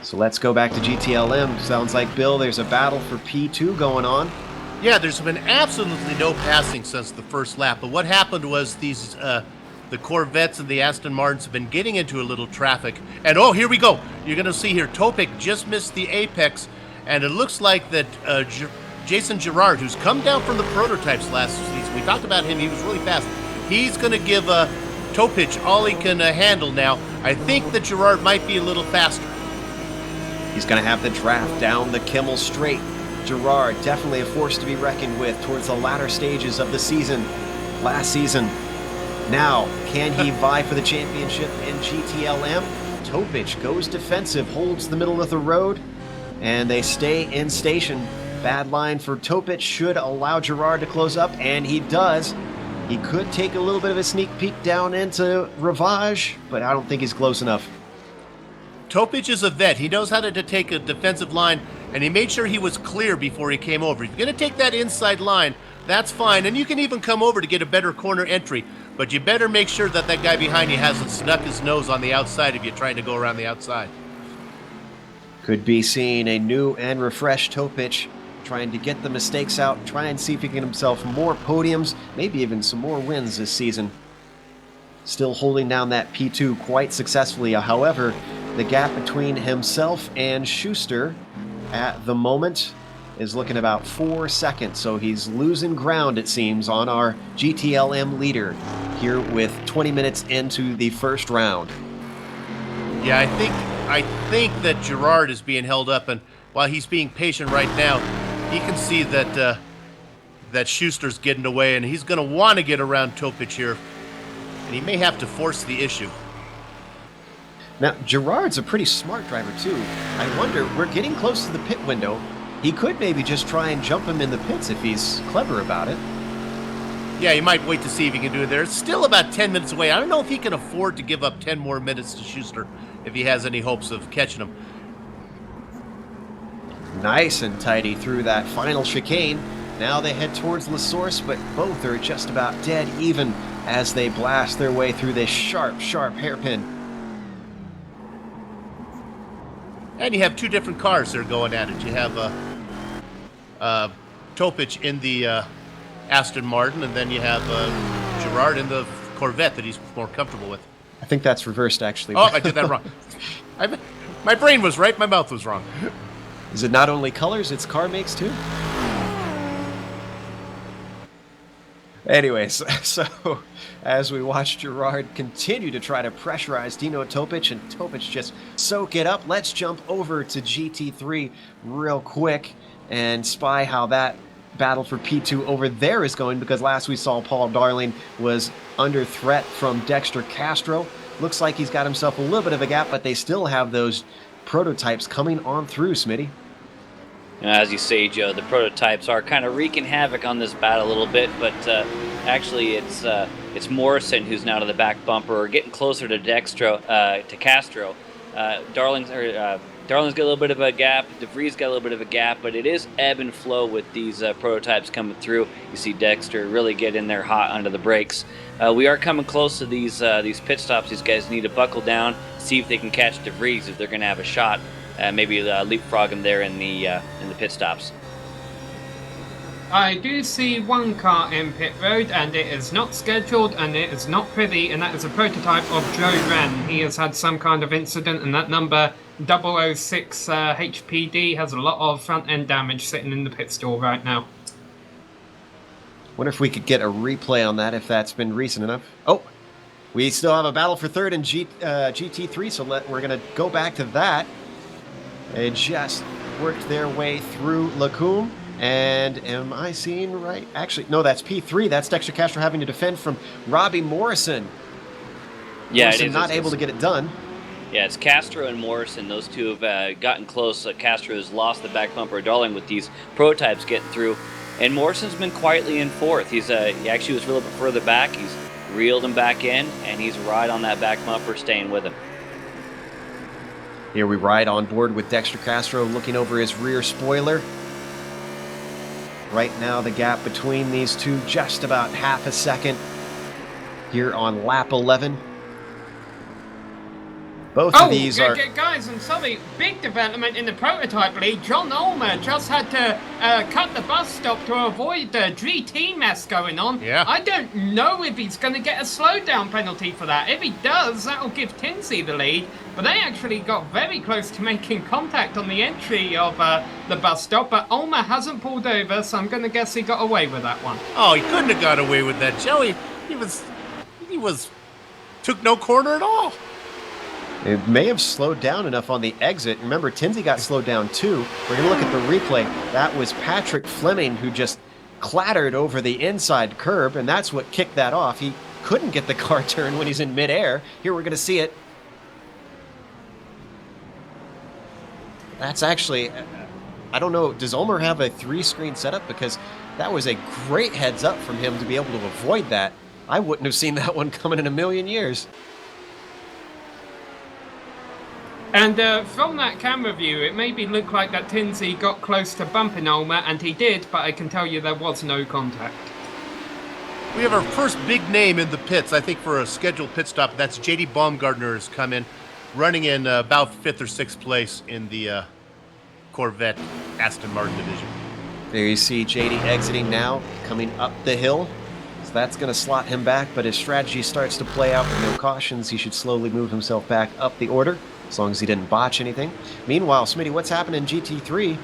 Speaker 7: So let's go back to GTLM. Sounds like, Bill, there's a battle for P2 going on.
Speaker 6: Yeah, there's been absolutely no passing since the first lap. But what happened was these the Corvettes and the Aston Martins have been getting into a little traffic. And oh, here we go. You're going to see here, Topic just missed the apex. And it looks like that Jason Girard, who's come down from the prototypes last season, we talked about him, he was really fast. He's going to give Topic all he can handle now. I think that Girard might be a little faster.
Speaker 7: He's going to have the draft down the Kimmel Straight. Girard, definitely a force to be reckoned with towards the latter stages of the season. Last season. Now, can he vie for the championship in GTLM? Topic goes defensive, holds the middle of the road, and they stay in station. Bad line for Topic should allow Girard to close up, and he does. He could take a little bit of a sneak peek down into Ravage, but I don't think he's close enough.
Speaker 6: Topic is a vet. He knows how to take a defensive line, and he made sure he was clear before he came over. If you're going to take that inside line, that's fine, and you can even come over to get a better corner entry, but you better make sure that that guy behind you hasn't snuck his nose on the outside if you're trying to go around the outside.
Speaker 7: Could be seeing a new and refreshed Topic trying to get the mistakes out, try and see if he can get himself more podiums, maybe even some more wins this season. Still holding down that P2 quite successfully. However, the gap between himself and Schuster at the moment is looking about 4 seconds, so he's losing ground, it seems, on our GTLM leader here with 20 minutes into the first round.
Speaker 6: Yeah, I think that Gerard is being held up, and while he's being patient right now, he can see that that Schuster's getting away, and he's going to want to get around Topic here, and he may have to force the issue.
Speaker 7: Now, Gerard's a pretty smart driver, too. I wonder, we're getting close to the pit window. He could maybe just try and jump him in the pits if he's clever about it.
Speaker 6: Yeah, he might wait to see if he can do it there. It's still about 10 minutes away. I don't know if he can afford to give up 10 more minutes to Schuster if he has any hopes of catching him.
Speaker 7: Nice and tidy through that final chicane. Now they head towards La Source, but both are just about dead even as they blast their way through this sharp, sharp hairpin.
Speaker 6: And you have two different cars that are going at it. You have Topic in the Aston Martin, and then you have Gerard in the Corvette that he's more comfortable with.
Speaker 7: I think that's reversed, actually.
Speaker 6: Oh, I did that wrong. My brain was right, my mouth was wrong.
Speaker 7: Is it not only colors, it's car makes too? Anyways, so as we watch Gerard continue to try to pressurize Dino Topic, and Topic just soak it up, let's jump over to GT3 real quick and spy how that battle for P2 over there is going, because last we saw Paul Darling was under threat from Dexter Castro. Looks like he's got himself a little bit of a gap, but they still have those prototypes coming on through, Smitty.
Speaker 5: As you say, Joe, the prototypes are kind of wreaking havoc on this battle a little bit, but actually it's Morrison who's now to the back bumper, or getting closer to Castro. Darling's got a little bit of a gap. DeVries got a little bit of a gap, but it is ebb and flow with these prototypes coming through. You see Dexter really get in there hot under the brakes. We are coming close to these pit stops. These guys need to buckle down, see if they can catch DeVries if they're going to have a shot. Maybe leapfrog him there in the pit stops.
Speaker 4: I do see one car in pit road, and it is not scheduled and it is not pretty, and that is a prototype of Joe Wren. He has had some kind of incident, and that number 006 HPD has a lot of front end damage sitting in the pit stall right now.
Speaker 7: Wonder if we could get a replay on that, if that's been recent enough. Oh, we still have a battle for third in GT3, so we're going to go back to that. They just worked their way through Lacombe, and am I seeing right? Actually, no, that's P3. That's Dexter Castro having to defend from Robbie Morrison.
Speaker 5: Yeah,
Speaker 7: Morrison
Speaker 5: it is.
Speaker 7: not able to get it done.
Speaker 5: Yeah, it's Castro and Morrison. Those two have gotten close. Castro has lost the back bumper, Darling, with these prototypes getting through. And Morrison's been quietly in fourth. He actually was a little bit further back. He's reeled him back in, and he's right on that back bumper, staying with him.
Speaker 7: Here we ride on board with Dexter Castro looking over his rear spoiler. Right now the gap between these two just about half a second here on lap 11. Both of these are...
Speaker 4: Guys, I'm sorry, big development in the prototype league. John Ulmer just had to cut the bus stop to avoid the GT mess going on.
Speaker 6: Yeah.
Speaker 4: I don't know if he's going to get a slowdown penalty for that. If he does, that'll give Tinsey the lead. But they actually got very close to making contact on the entry of the bus stop. But Ulmer hasn't pulled over, so I'm going to guess he got away with that one.
Speaker 6: Oh, he couldn't have got away with that, Joey. He took no corner at all.
Speaker 7: It may have slowed down enough on the exit. Remember, Tinsey got slowed down too. We're going to look at the replay. That was Patrick Fleming who just clattered over the inside curb, and that's what kicked that off. He couldn't get the car turned when he's in midair. Here we're going to see it. That's actually, I don't know, does Ulmer have a 3-screen setup? Because That was a great heads up from him to be able to avoid that. I wouldn't have seen that one coming in a million years.
Speaker 4: And from that camera view, it maybe looked like that Tinsey got close to bumping Ulmer, and he did, but I can tell you there was no contact.
Speaker 6: We have our first big name in the pits, I think, for a scheduled pit stop. That's J.D. Baumgartner has come in, running in about 5th or 6th place in the Corvette Aston Martin division.
Speaker 7: There you see JD exiting now, coming up the hill. So that's going to slot him back, but his strategy starts to play out with no cautions. He should slowly move himself back up the order, as long as he didn't botch anything. Meanwhile, Smitty, what's happening in GT3?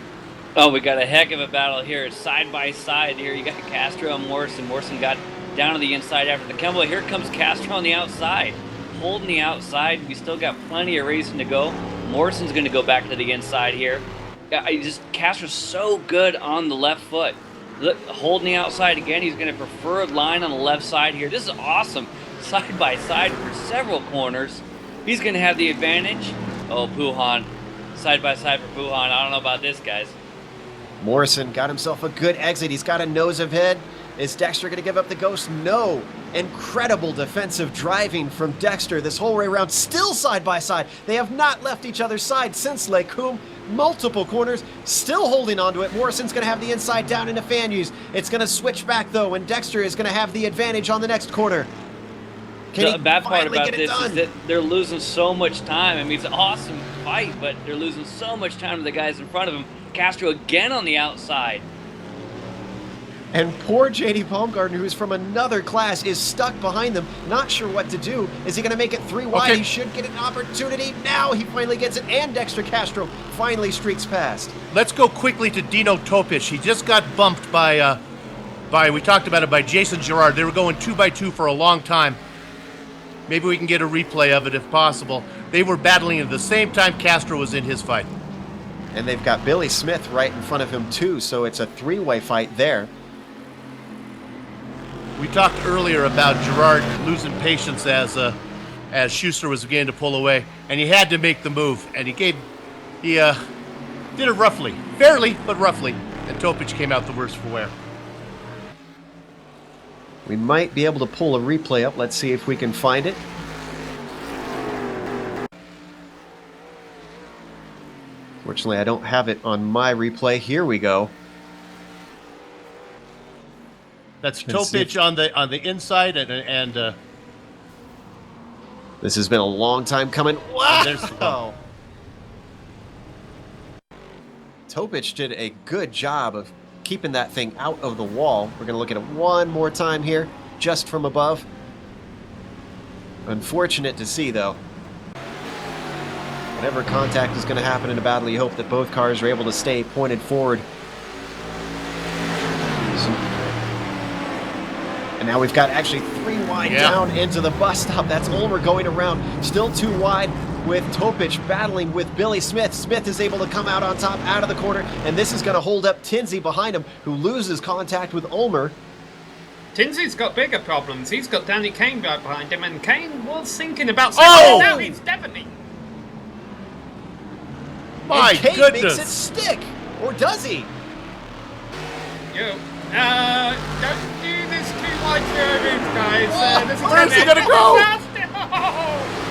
Speaker 5: Oh, we got a heck of a battle here. It's side by side here. You got Castro and Morrison. Morrison got down to the inside after the combo. Here comes Castro on the outside, holding the outside. We still got plenty of racing to go. Morrison's going to go back to the inside here. Castro's so good on the left foot. Look, holding the outside again. He's going to prefer a line on the left side here. This is awesome. Side by side for several corners. He's going to have the advantage. Oh, Puhan. Side by side for Puhan. I don't know about this, guys.
Speaker 7: Morrison got himself a good exit. He's got a nose of head. Is Dexter going to give up the ghost? No. Incredible defensive driving from Dexter this whole way around. Still side by side. They have not left each other's side since Lake Coombe. Multiple corners, still holding on to it. Morrison's going to have the inside down into Fanyu's. It's going to switch back, though, and Dexter is going to have the advantage on the next corner.
Speaker 5: The bad part about this is that they're losing so much time. I mean, it's an awesome fight, but they're losing so much time to the guys in front of him. Castro again on the outside.
Speaker 7: And poor J.D. Baumgartner, who's from another class, is stuck behind them, not sure what to do. Is he going to make it 3 wide? Okay. He should get an opportunity. Now he finally gets it, and Dexter Castro finally streaks past.
Speaker 6: Let's go quickly to Dino Topic. He just got bumped by we talked about it, by Jason Girard. They were going 2x2 for a long time. Maybe we can get a replay of it if possible. They were battling at the same time Castro was in his fight.
Speaker 7: And they've got Billy Smith right in front of him, too, so it's a 3-way fight there.
Speaker 6: We talked earlier about Girard losing patience as Schuster was beginning to pull away, and he had to make the move, and he did it roughly, fairly, but roughly, and Topic came out the worst for wear.
Speaker 7: We might be able to pull a replay up. Let's see if we can find it. Fortunately, I don't have it on my replay. Here we go.
Speaker 6: That's Topic on the inside, and
Speaker 7: this has been a long time coming. Wow! Topic did a good job of keeping that thing out of the wall. We're going to look at it one more time here, just from above. Unfortunate to see, though. Whenever contact is going to happen in a battle, you hope that both cars are able to stay pointed forward. And now we've got actually 3 wide down into the bus stop. That's Ulmer going around. Still 2 wide with Topic battling with Billy Smith. Smith is able to come out on top, out of the corner, and this is going to hold up Tinsey behind him, who loses contact with Ulmer.
Speaker 4: Tinsey's got bigger problems. He's got Danny Kane right behind him, and Kane was thinking about saying, now he's definitely...
Speaker 6: My
Speaker 7: Kane
Speaker 6: goodness!
Speaker 7: Makes it stick, or does he?
Speaker 4: Don't do this too wide for your roof, guys.
Speaker 6: Where's he gonna go?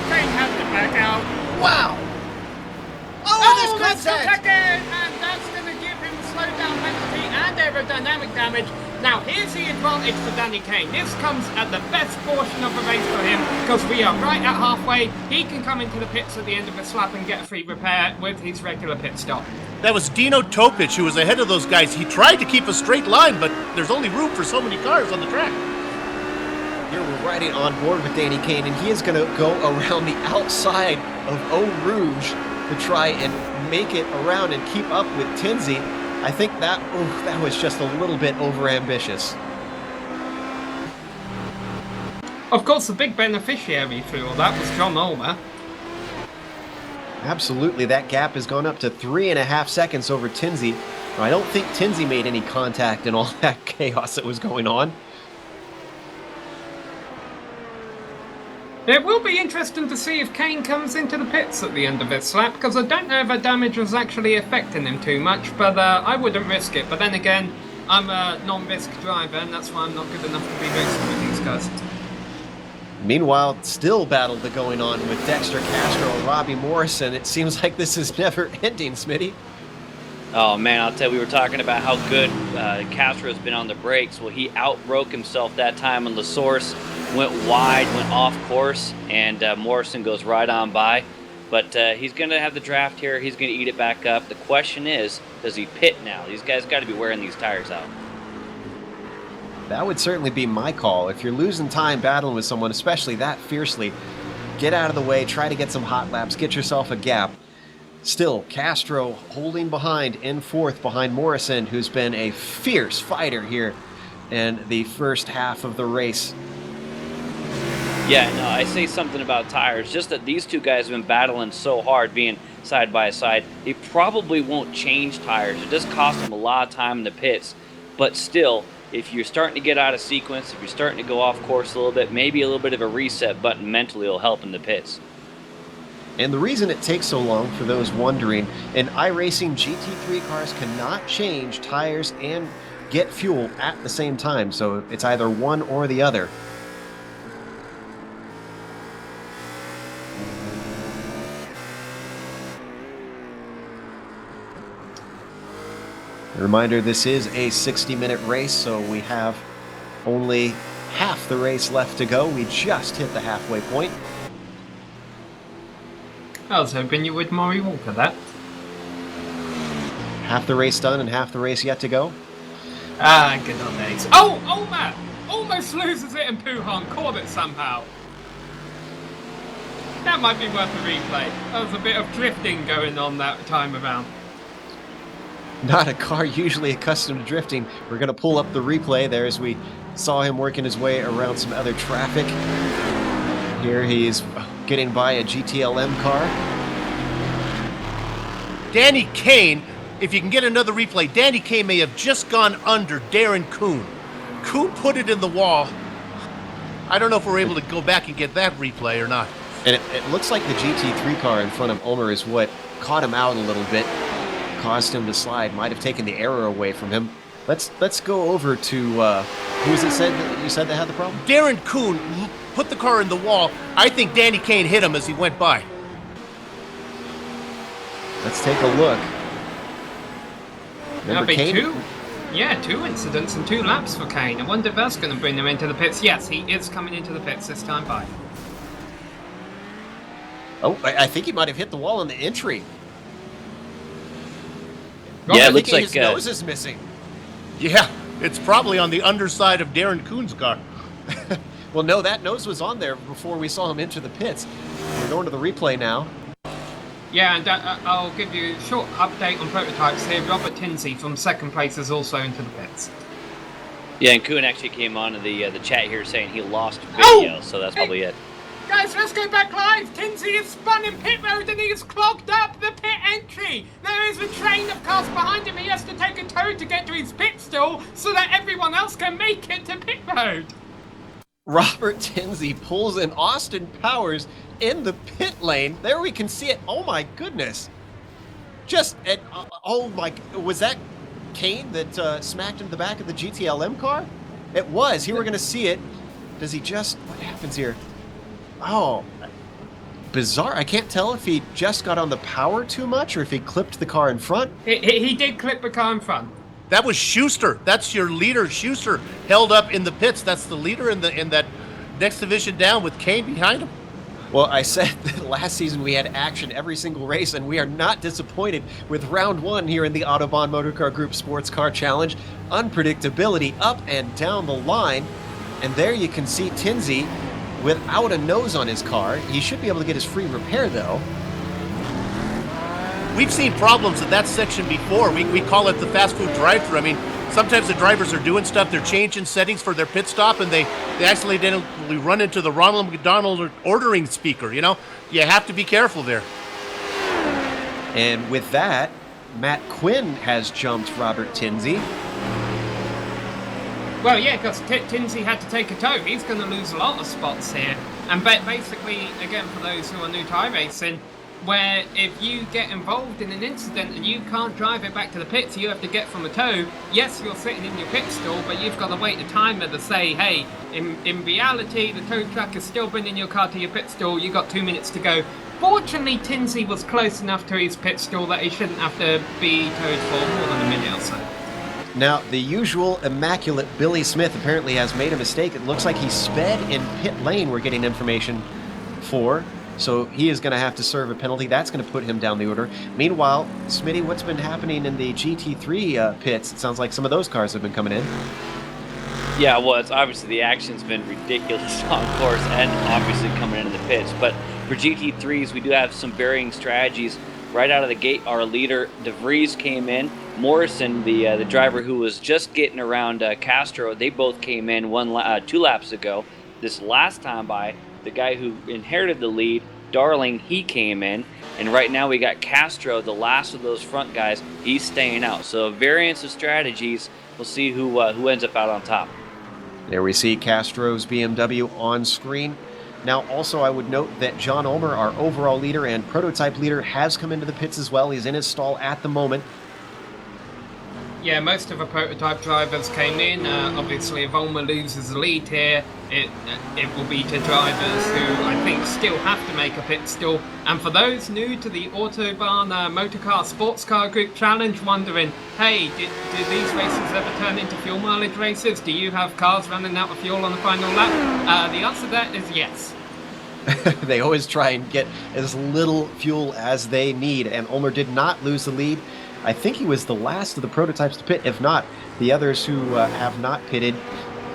Speaker 4: Kane has to back out.
Speaker 7: Wow!
Speaker 4: Oh, that's Checkered, and that's going to give him slowdown penalty and aerodynamic damage. Now, here's the advantage for Danny Kane. This comes at the best portion of the race for him, because we are right at halfway. He can come into the pits at the end of the slap and get a free repair with his regular pit stop.
Speaker 6: That was Dino Topic who was ahead of those guys. He tried to keep a straight line, but there's only room for so many cars on the track.
Speaker 7: Here we're riding on board with Danny Kane, and he is going to go around the outside of Eau Rouge to try and make it around and keep up with Tinsey. I think that was just a little bit overambitious.
Speaker 4: Of course, the big beneficiary through all that was John Ulmer.
Speaker 7: Absolutely, that gap has gone up to 3.5 seconds over Tinsey. I don't think Tinsey made any contact in all that chaos that was going on.
Speaker 4: It will be interesting to see if Kane comes into the pits at the end of this lap, because I don't know if the damage was actually affecting him too much, but I wouldn't risk it. But then again, I'm a non-risk driver, and that's why I'm not good enough to be racing with these guys.
Speaker 7: Meanwhile, still battle going on with Dexter Castro and Robbie Morrison. It seems like this is never ending, Smitty.
Speaker 5: Oh man, I'll tell you, we were talking about how good Castro's been on the brakes. Well, he outbroke himself that time on the source, went wide, went off course, and Morrison goes right on by. But he's going to have the draft here. He's going to eat it back up. The question is, does he pit now? These guys got to be wearing these tires out.
Speaker 7: That would certainly be my call. If you're losing time battling with someone, especially that fiercely, get out of the way, try to get some hot laps, get yourself a gap. Still, Castro holding behind in fourth behind Morrison, who's been a fierce fighter here in the first half of the race.
Speaker 5: Yeah, no, I say something about tires, just that these two guys have been battling so hard being side by side. They probably won't change tires. It does cost them a lot of time in the pits. But still, if you're starting to get out of sequence, if you're starting to go off course a little bit, maybe a little bit of a reset button mentally will help in the pits.
Speaker 7: And the reason it takes so long, for those wondering, in iRacing, GT3 cars cannot change tires and get fuel at the same time. So it's either one or the other. A reminder, this is a 60-minute race, so we have only half the race left to go. We just hit the halfway point.
Speaker 4: I was hoping you would Maury Walker that.
Speaker 7: Half the race done and half the race yet to go.
Speaker 4: Ah, good old days. Oh, Matt! Almost loses it and Puhan caught it somehow. That might be worth a replay. There was a bit of drifting going on that time around.
Speaker 7: Not a car usually accustomed to drifting. We're going to pull up the replay there as we saw him working his way around some other traffic. Here he is getting by a GTLM car.
Speaker 6: Danny Kane, if you can get another replay, Danny Kane may have just gone under Darren Kuhn. Kuhn put it in the wall. I don't know if we're able to go back and get that replay or not.
Speaker 7: And it looks like the GT3 car in front of Ulmer is what caught him out a little bit, caused him to slide, might have taken the error away from him. Let's go over to who was it said that you said that had the problem?
Speaker 6: Darren Kuhn put the car in the wall. I think Danny Kane hit him as he went by.
Speaker 7: Let's take a look.
Speaker 4: That'll be two incidents and 2 laps for Kane. I wonder if that's going to bring him into the pits. Yes, he is coming into the pits this time by.
Speaker 7: Oh, I think he might have hit the wall on the entry.
Speaker 5: Yeah, it looks
Speaker 7: his
Speaker 5: like
Speaker 7: nose is missing.
Speaker 6: Yeah, it's probably on the underside of Darren Kuhn's car.
Speaker 7: Well, no, that nose was on there before we saw him enter the pits. We're going to the replay now.
Speaker 4: Yeah, and I'll give you a short update on prototypes here. Robert Tinsey from second place is also into the pits.
Speaker 5: Yeah, and Kuhn actually came on to the chat here saying he lost video, so that's probably it.
Speaker 4: Guys, let's go back live. Tinsey is spun in pit road and he has clogged up the pit entry. There is a train of cars behind him. He has to take a tow to get to his pit stall so that everyone else can make it to pit road.
Speaker 7: Robert Tinsey pulls in Austin Powers in the pit lane. There we can see it. Oh my goodness. Was that Kane that smacked into the back of the GTLM car? It was. Here we're going to see it. Does he what happens here? Oh, bizarre. I can't tell if he just got on the power too much or if he clipped the car in front.
Speaker 4: He did clip the car in front.
Speaker 6: That was Schuster. That's your leader. Schuster held up in the pits. That's the leader in that next division down with Kane behind him.
Speaker 7: Well, I said that last season we had action every single race, and we are not disappointed with round 1 here in the Autobahn Motorcar Group Sports Car Challenge. Unpredictability up and down the line. And there you can see Tinsey without a nose on his car. He should be able to get his free repair, though.
Speaker 6: We've seen problems in that section before. We call it the fast food drive-thru. I mean, sometimes the drivers are doing stuff, they're changing settings for their pit stop, and they accidentally run into the Ronald McDonald ordering speaker, you know? You have to be careful there.
Speaker 7: And with that, Matt Quinn has jumped Robert Tinsey.
Speaker 4: Well, yeah, because Tinsey had to take a tow. He's going to lose a lot of spots here. And basically, again, for those who are new to iRacing, where if you get involved in an incident and you can't drive it back to the pits, you have to get from a tow. Yes, you're sitting in your pit stall, but you've got to wait a timer to say, hey, in reality, the tow truck is still bringing your car to your pit stall. You got 2 minutes to go. Fortunately, Tinsey was close enough to his pit stall that he shouldn't have to be towed for more than a minute or so.
Speaker 7: Now, the usual immaculate Billy Smith apparently has made a mistake. It looks like he sped in pit lane, we're getting information for. So he is going to have to serve a penalty. That's going to put him down the order. Meanwhile, Smitty, what's been happening in the GT3 pits? It sounds like some of those cars have been coming in.
Speaker 5: Yeah, well, it's obviously the action's been ridiculous on course and obviously coming into the pits. But for GT3s, we do have some varying strategies. Right out of the gate, our leader, DeVries, came in. Morrison, the driver who was just getting around Castro, they both came in 2 laps ago. This last time by, the guy who inherited the lead, Darling, he came in. And right now we got Castro, the last of those front guys. He's staying out. So variance of strategies. We'll see who ends up out on top.
Speaker 7: There we see Castro's BMW on screen. Now, also, I would note that John Ulmer, our overall leader and prototype leader, has come into the pits as well. He's in his stall at the moment.
Speaker 4: Yeah, most of the prototype drivers came in. Obviously, if Ulmer loses the lead here, it will be to drivers who I think still have to make a pit stall. And for those new to the Autobahn Motorcar Sportscar Group Challenge, wondering, hey, did these races ever turn into fuel mileage races? Do you have cars running out of fuel on the final lap? The answer to that is yes.
Speaker 7: They always try and get as little fuel as they need, and Ulmer did not lose the lead. I think he was the last of the prototypes to pit. If not, the others who have not pitted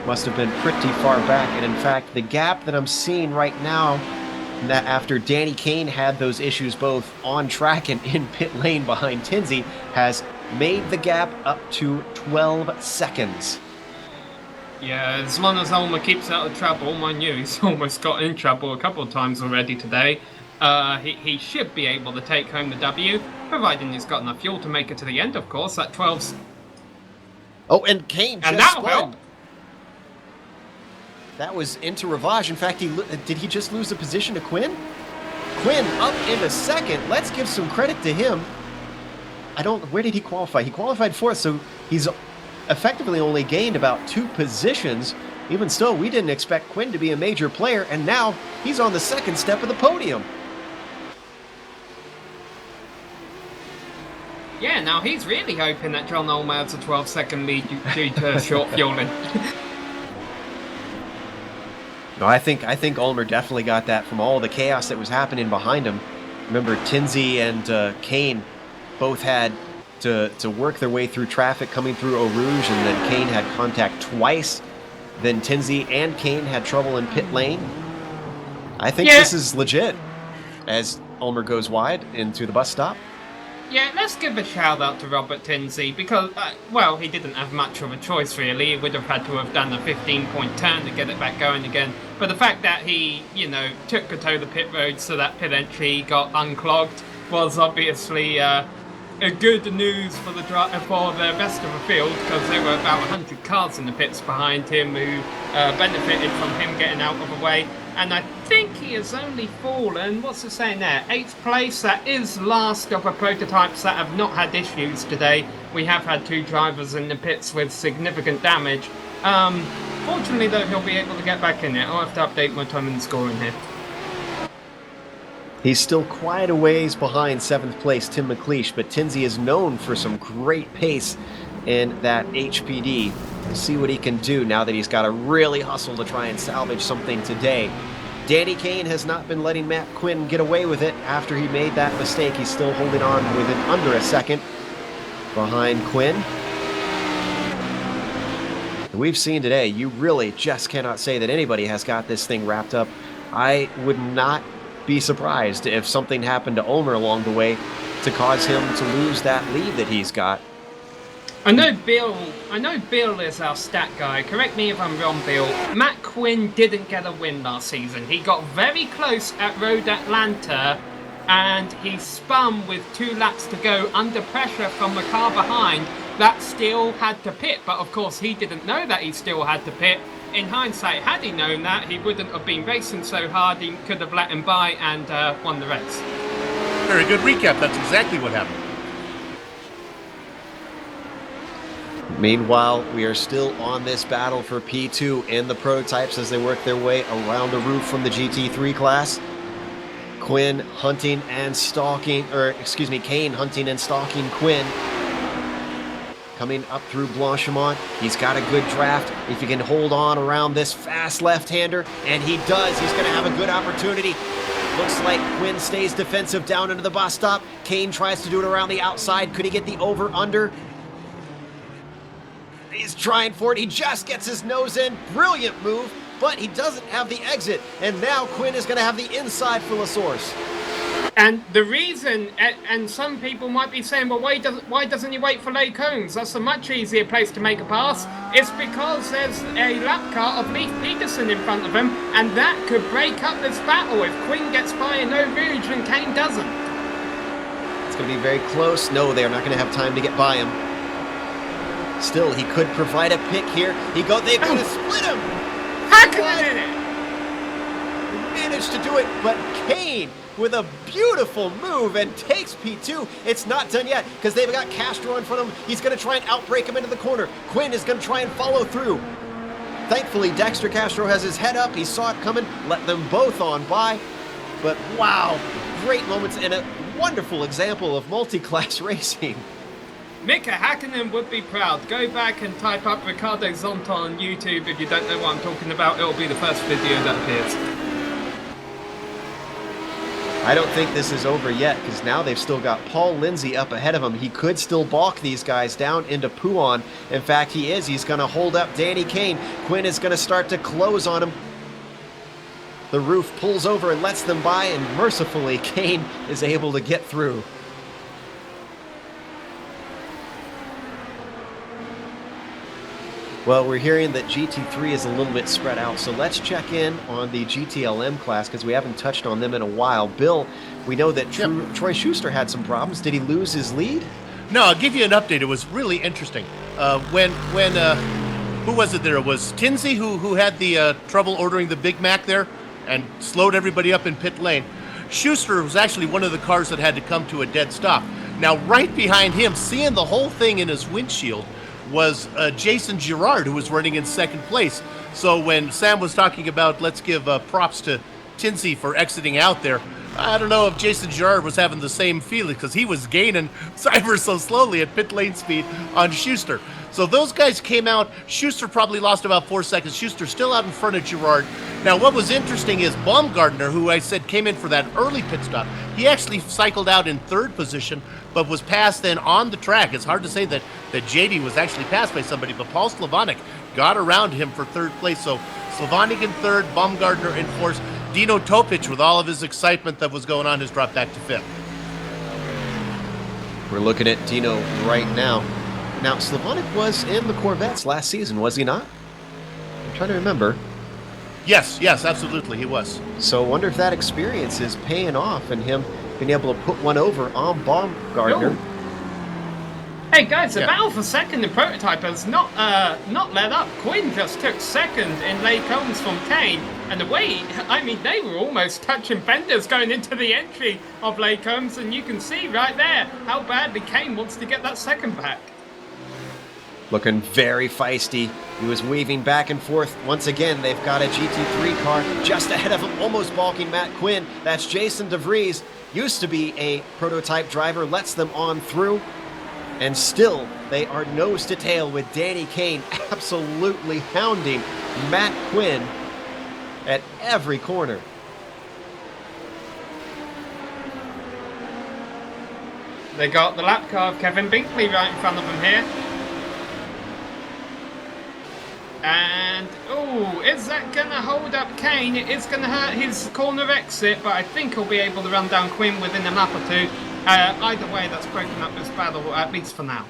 Speaker 7: must have been pretty far back. And in fact, the gap that I'm seeing right now, that after Danny Kane had those issues both on track and in pit lane behind Tinsey, has made the gap up to 12 seconds.
Speaker 4: Yeah, as long as Ulmer keeps out of trouble, mind you, he's almost got in trouble a couple of times already today. He should be able to take home the W, providing he's got enough fuel to make it to the end, of course, at 12.
Speaker 7: Oh, and Kane just
Speaker 4: And that'll
Speaker 7: spun.
Speaker 4: help.
Speaker 7: That was into Ravage. In fact, did he just lose the position to Quinn? Quinn up into second. Let's give some credit to him. Where did he qualify? He qualified fourth, so he's effectively only gained about 2 positions. Even still, we didn't expect Quinn to be a major player, and now he's on the second step of the podium.
Speaker 4: Yeah, now he's really hoping that John Ulmer has a 12-second lead due to short fueling.
Speaker 7: No, I think Ulmer definitely got that from all the chaos that was happening behind him. Remember, Tinsey and Kane both had to work their way through traffic coming through Eau Rouge, and then Kane had contact twice. Then Tinsey and Kane had trouble in pit lane. I think this is legit as Ulmer goes wide into the bus stop.
Speaker 4: Yeah, let's give a shout out to Robert Tinsey because, well, he didn't have much of a choice really. He would have had to have done a 15-point turn to get it back going again. But the fact that he, took to the pit road so that pit entry got unclogged was obviously a good news for the rest of the field, because there were about 100 cars in the pits behind him who benefited from him getting out of the way. And I think he has only fallen, what's it saying there, 8th place. That is last of the prototypes that have not had issues today. We have had 2 drivers in the pits with significant damage. Fortunately though, he'll be able to get back in it. I'll have to update my time in the scoring here.
Speaker 7: He's still quite a ways behind 7th place Tim McLeish, but Tinsey is known for some great pace in that HPD. We'll see what he can do now that he's got to really hustle to try and salvage something today. Danny Kane has not been letting Matt Quinn get away with it after he made that mistake. He's still holding on within under a second behind Quinn. We've seen today, you really just cannot say that anybody has got this thing wrapped up. I would not be surprised if something happened to Ulmer along the way to cause him to lose that lead that he's got.
Speaker 4: I know Bill is our stat guy. Correct me if I'm wrong, Bill. Matt Quinn didn't get a win last season. He got very close at Road Atlanta, and he spun with 2 laps to go under pressure from the car behind that still had to pit. But of course, he didn't know that he still had to pit. In hindsight, had he known that, he wouldn't have been racing so hard. He could have let him by and won the race.
Speaker 6: Very good recap. That's exactly what happened.
Speaker 7: Meanwhile, we are still on this battle for P2 in the prototypes as they work their way around the roof from the GT3 class. Kane hunting and stalking Quinn. Coming up through Blanchimont. He's got a good draft. If he can hold on around this fast left-hander, and he does, he's going to have a good opportunity. Looks like Quinn stays defensive down into the bus stop. Kane tries to do it around the outside. Could he get the over-under? He's trying for it. He just gets his nose in. Brilliant move, but he doesn't have the exit. And now Quinn is going to have the inside for LaSource.
Speaker 4: And the reason, and some people might be saying, well, why doesn't he wait for Lake Combs? That's a much easier place to make a pass. It's because there's a lap car of Leif Peterson in front of him, and that could break up this battle if Quinn gets by in Eau Rouge and Kane doesn't.
Speaker 7: It's going to be very close. No, they're not going to have time to get by him. Still, he could provide a pick here. They're going to split him.
Speaker 4: Hakkinen in it.
Speaker 7: Managed to do it, but Kane with a beautiful move and takes P2. It's not done yet because they've got Castro in front of him. He's going to try and outbreak him into the corner. Quinn is going to try and follow through. Thankfully, Dexter Castro has his head up. He saw it coming, let them both on by. But wow, great moments and a wonderful example of multi-class racing.
Speaker 4: Mika Hakkinen would be proud. Go back and type up Ricardo Zonta on YouTube if you don't know what I'm talking about. It'll be the first video that appears.
Speaker 7: I don't think this is over yet because now they've still got Paul Lindsay up ahead of him. He could still balk these guys down into Pouon. In fact, he is. He's going to hold up Danny Kane. Quinn is going to start to close on him. The roof pulls over and lets them by, and mercifully, Kane is able to get through. Well, we're hearing that GT3 is a little bit spread out, so let's check in on the GTLM class because we haven't touched on them in a while. Bill, we know that Troy Schuster had some problems. Did he lose his lead?
Speaker 6: No, I'll give you an update. It was really interesting. When who was it there? It was Tinsey who had the trouble ordering the Big Mac there and slowed everybody up in pit lane. Schuster was actually one of the cars that had to come to a dead stop. Now, right behind him, seeing the whole thing in his windshield, was Jason Girard, who was running in second place. So when Sam was talking about let's give props to Tinsey for exiting out there, I don't know if Jason Girard was having the same feeling because he was gaining ever so slowly at pit lane speed on Schuster. So those guys came out. Schuster probably lost about 4 seconds. Schuster still out in front of Girard. Now, what was interesting is Baumgartner, who I said came in for that early pit stop, he actually cycled out in third position, but was passed then on the track. It's hard to say that JD was actually passed by somebody, but Paul Slavonic got around him for third place. So Slavonic in third, Baumgartner in fourth. Dino Topic, with all of his excitement that was going on, has dropped back to fifth.
Speaker 7: We're looking at Dino right now. Now, Slavonic was in the Corvettes last season, was he not? I'm trying to remember.
Speaker 6: Yes, absolutely, he was.
Speaker 7: So I wonder if that experience is paying off and him being able to put one over on Baumgartner.
Speaker 4: Yo. Hey guys, the battle for second in prototype has not let up. Quinn just took second in Lake Combs from Kane, and the way, I mean, they were almost touching fenders going into the entry of Lake Combs, and you can see right there how badly Kane wants to get that second back.
Speaker 7: Looking very feisty. He was weaving back and forth. Once again, they've got a GT3 car just ahead of him, almost balking Matt Quinn. That's Jason DeVries. Used to be a prototype driver, lets them on through. And still, they are nose to tail with Danny Kane absolutely hounding Matt Quinn at every corner.
Speaker 4: They got the lap car of Kevin Binkley right in front of them here. And, oh, is that going to hold up Kane? It is going to hurt his corner exit, but I think he'll be able to run down Quinn within a lap or two. Either way, that's breaking up this battle, at least for now.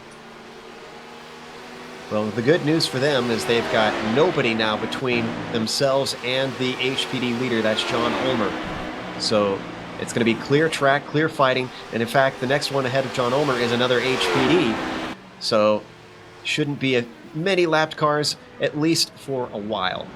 Speaker 7: Well, the good news for them is they've got nobody now between themselves and the HPD leader. That's John Ulmer. So it's going to be clear track, clear fighting. And in fact, the next one ahead of John Ulmer is another HPD. So shouldn't be many lapped cars, at least for a while.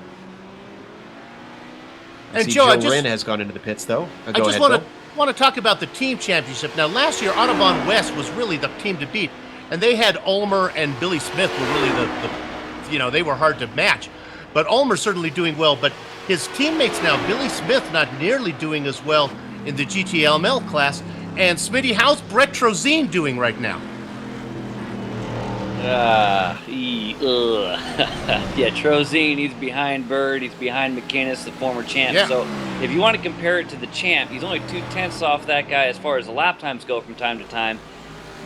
Speaker 6: And
Speaker 7: Joe
Speaker 6: Joe
Speaker 7: Wren has gone into the pits, though.
Speaker 6: I just want to want to talk about the team championship. Now, last year, Autobahn West was really the team to beat, and they had Ulmer and Billy Smith were really they were hard to match. But Ulmer's certainly doing well, but his teammates now, Billy Smith not nearly doing as well in the GTLML class, and Smitty, how's Brett Trozine doing right now?
Speaker 5: Yeah, Trozine, he's behind Bird, he's behind McInnes, the former champ.
Speaker 6: Yeah.
Speaker 5: So if you want to compare it to the champ, he's only 2/10 off that guy as far as the lap times go from time to time,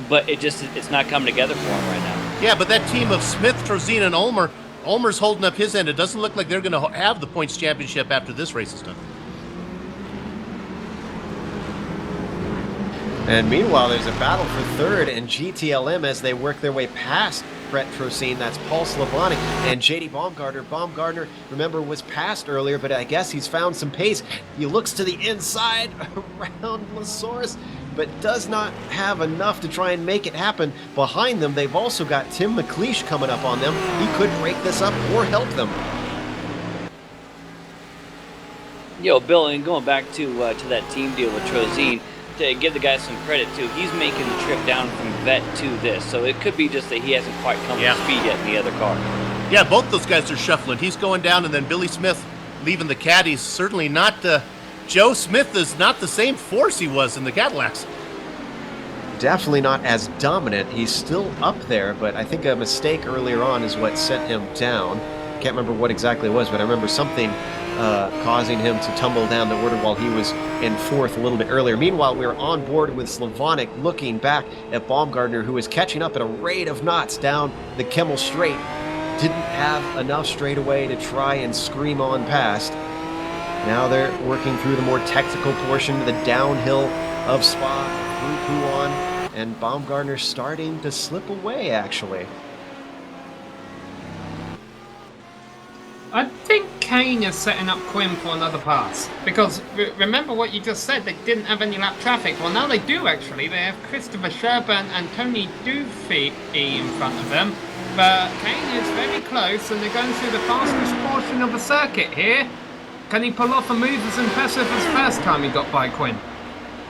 Speaker 5: but it's not coming together for him right now.
Speaker 6: Yeah, but that team of Smith, Trozine, and Ulmer's holding up his end. It doesn't look like they're going to have the points championship after this race is done.
Speaker 7: And meanwhile, there's a battle for third in GTLM as they work their way past Brett Trocine. That's Paul Slavonic and JD Baumgartner. Baumgartner, remember, was passed earlier, but I guess he's found some pace. He looks to the inside around Lasource, but does not have enough to try and make it happen. Behind them, they've also got Tim McLeish coming up on them. He could break this up or help them.
Speaker 5: Bill, and going back to that team deal with Trozine, to give the guy some credit too, he's making the trip down from vet to this, so it could be just that he hasn't quite come to speed yet in the other car.
Speaker 6: Yeah, both those guys are shuffling. He's going down, and then Billy Smith leaving the caddies. Certainly not. Joe Smith is not the same force he was in the Cadillacs.
Speaker 7: Definitely not as dominant. He's still up there, but I think a mistake earlier on is what sent him down. Can't remember what exactly it was, but I remember something causing him to tumble down the order while he was in fourth a little bit earlier. Meanwhile, we were on board with Slavonic looking back at Baumgartner, who was catching up at a rate of knots down the Kimmel Straight. Didn't have enough straightaway to try and scream on past. Now they're working through the more technical portion, the downhill of Spa, through Pouan, and Baumgartner starting to slip away, actually.
Speaker 4: I think Kane is setting up Quinn for another pass. Because remember what you just said, they didn't have any lap traffic. Well, now they do actually. They have Christopher Sherburn and Tony Dufy in front of them. But Kane is very close, and they're going through the fastest portion of the circuit here. Can he pull off a move as impressive as first time he got by Quinn?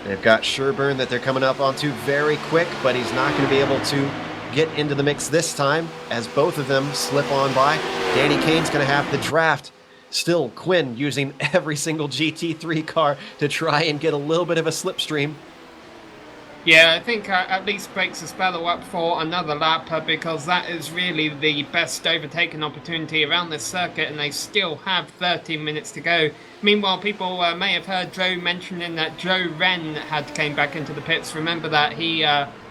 Speaker 7: They've got Sherburn that they're coming up onto very quick, but he's not going to be able to get into the mix this time as both of them slip on by. Danny Kane's going to have the draft. Still, Quinn using every single GT3 car to try and get a little bit of a slipstream.
Speaker 4: Yeah, I think at least breaks the spell up for another lap because that is really the best overtaking opportunity around this circuit, and they still have 13 minutes to go. Meanwhile, people may have heard Joe mentioning that Joe Wren had came back into the pits. Remember that he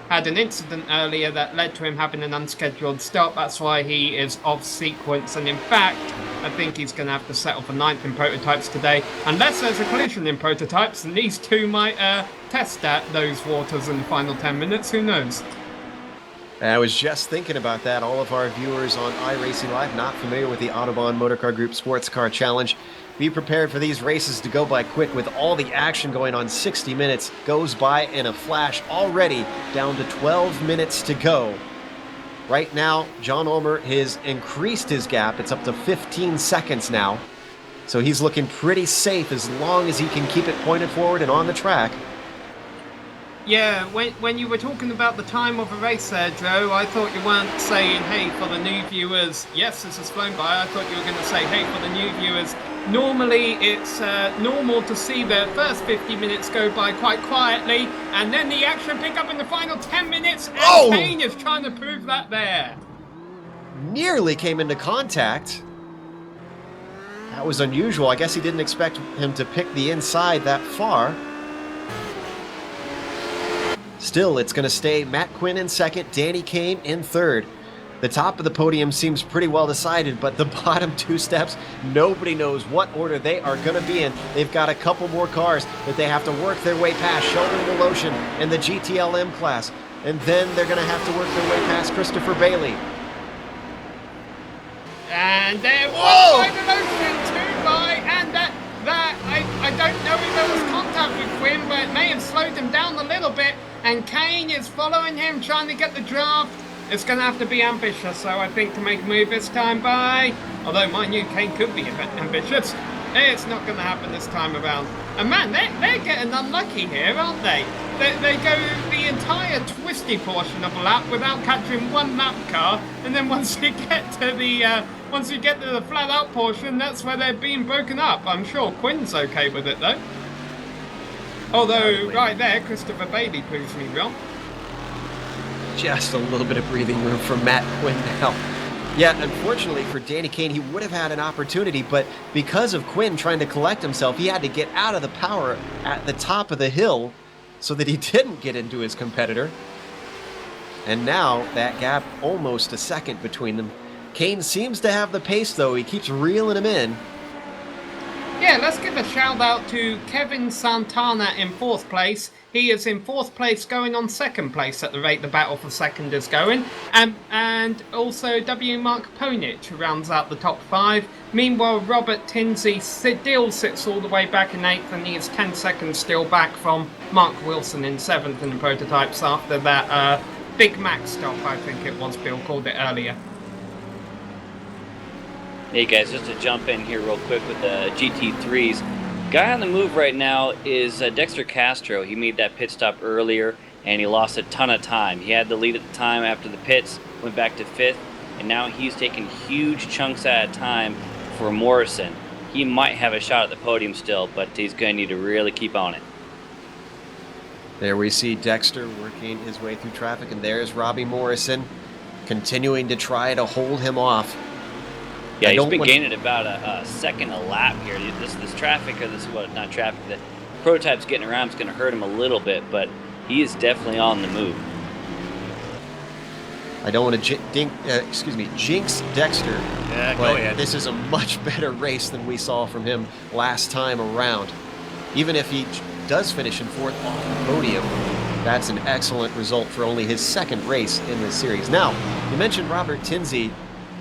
Speaker 4: had an incident earlier that led to him having an unscheduled stop. That's why he is off sequence, and in fact, I think he's going to have to settle for 9th in prototypes today. Unless there's a collision in prototypes, and these two might test at those waters in the final 10 minutes. Who knows?
Speaker 7: I was just thinking about that. All of our viewers on iRacing Live not familiar with the Autobahn Motorcar Group Sports Car Challenge. Be prepared for these races to go by quick with all the action going on. 60 minutes goes by in a flash, already down to 12 minutes to go. Right now, John Ulmer has increased his gap. It's up to 15 seconds now. So he's looking pretty safe as long as he can keep it pointed forward and on the track.
Speaker 4: Yeah, when you were talking about the time of a race there, Joe, I thought you weren't saying, hey, for the new viewers, yes, this has flown by. I thought you were going to say, hey, for the new viewers, normally it's normal to see the first 50 minutes go by quite quietly, and then the action pick up in the final 10 minutes, and Kane is trying to prove that there.
Speaker 7: Nearly came into contact. That was unusual. I guess he didn't expect him to pick the inside that far. Still, it's going to stay Matt Quinn in second, Danny Kane in third. The top of the podium seems pretty well decided, but the bottom two steps, nobody knows what order they are going to be in. They've got a couple more cars that they have to work their way past. Sheldon Voloshin in the GTLM class. And then they're going to have to work their way past Christopher Bailey.
Speaker 4: And there was Voloshin too by, and that I don't know if there was contact with Quinn, but it may have slowed him down a little bit. And Kane is following him, trying to get the draft. It's going to have to be ambitious, so I think, to make a move this time by. Although, mind you, Kane could be a bit ambitious. It's not going to happen this time around. And man, they're getting unlucky here, aren't they? They go the entire twisty portion of a lap without catching one lap car, and then once you get to the flat out portion, that's where they're being broken up. I'm sure Quinn's okay with it though. Although right there, Christopher Bailey proves me wrong.
Speaker 7: Just a little bit of breathing room for Matt Quinn now. Yeah, unfortunately for Danny Kane, he would have had an opportunity, but because of Quinn trying to collect himself, he had to get out of the power at the top of the hill so that he didn't get into his competitor. And now that gap almost a second between them. Kane seems to have the pace, though. He keeps reeling him in.
Speaker 4: Yeah, let's give a shout out to Kevin Santana in 4th place. He is in 4th place, going on 2nd place at the rate the battle for 2nd is going. And also W. Mark Ponich rounds out the top 5. Meanwhile, Robert Tinsey still sits all the way back in 8th, and he is 10 seconds still back from Mark Wilson in 7th in the prototypes after that Big Mac stop, I think it was, Bill called it earlier.
Speaker 5: Hey guys, just to jump in here real quick with the GT3s. Guy on the move right now is Dexter Castro. He made that pit stop earlier and he lost a ton of time. He had the lead at the time after the pits, went back to 5th, and now he's taking huge chunks at a time for Morrison. He might have a shot at the podium still, but he's going to need to really keep on it.
Speaker 7: There we see Dexter working his way through traffic, and there's Robbie Morrison continuing to try to hold him off.
Speaker 5: Yeah, he's been gaining about a second a lap here. This traffic, or not traffic, the prototype's getting around is going to hurt him a little bit, but he is definitely on the move.
Speaker 7: I don't want to jinx Dexter,
Speaker 6: Yeah,
Speaker 7: but
Speaker 6: go ahead.
Speaker 7: this is a much better race than we saw from him last time around. Even if he does finish in 4th off the podium, that's an excellent result for only his 2nd race in this series. Now, you mentioned Robert Tinsey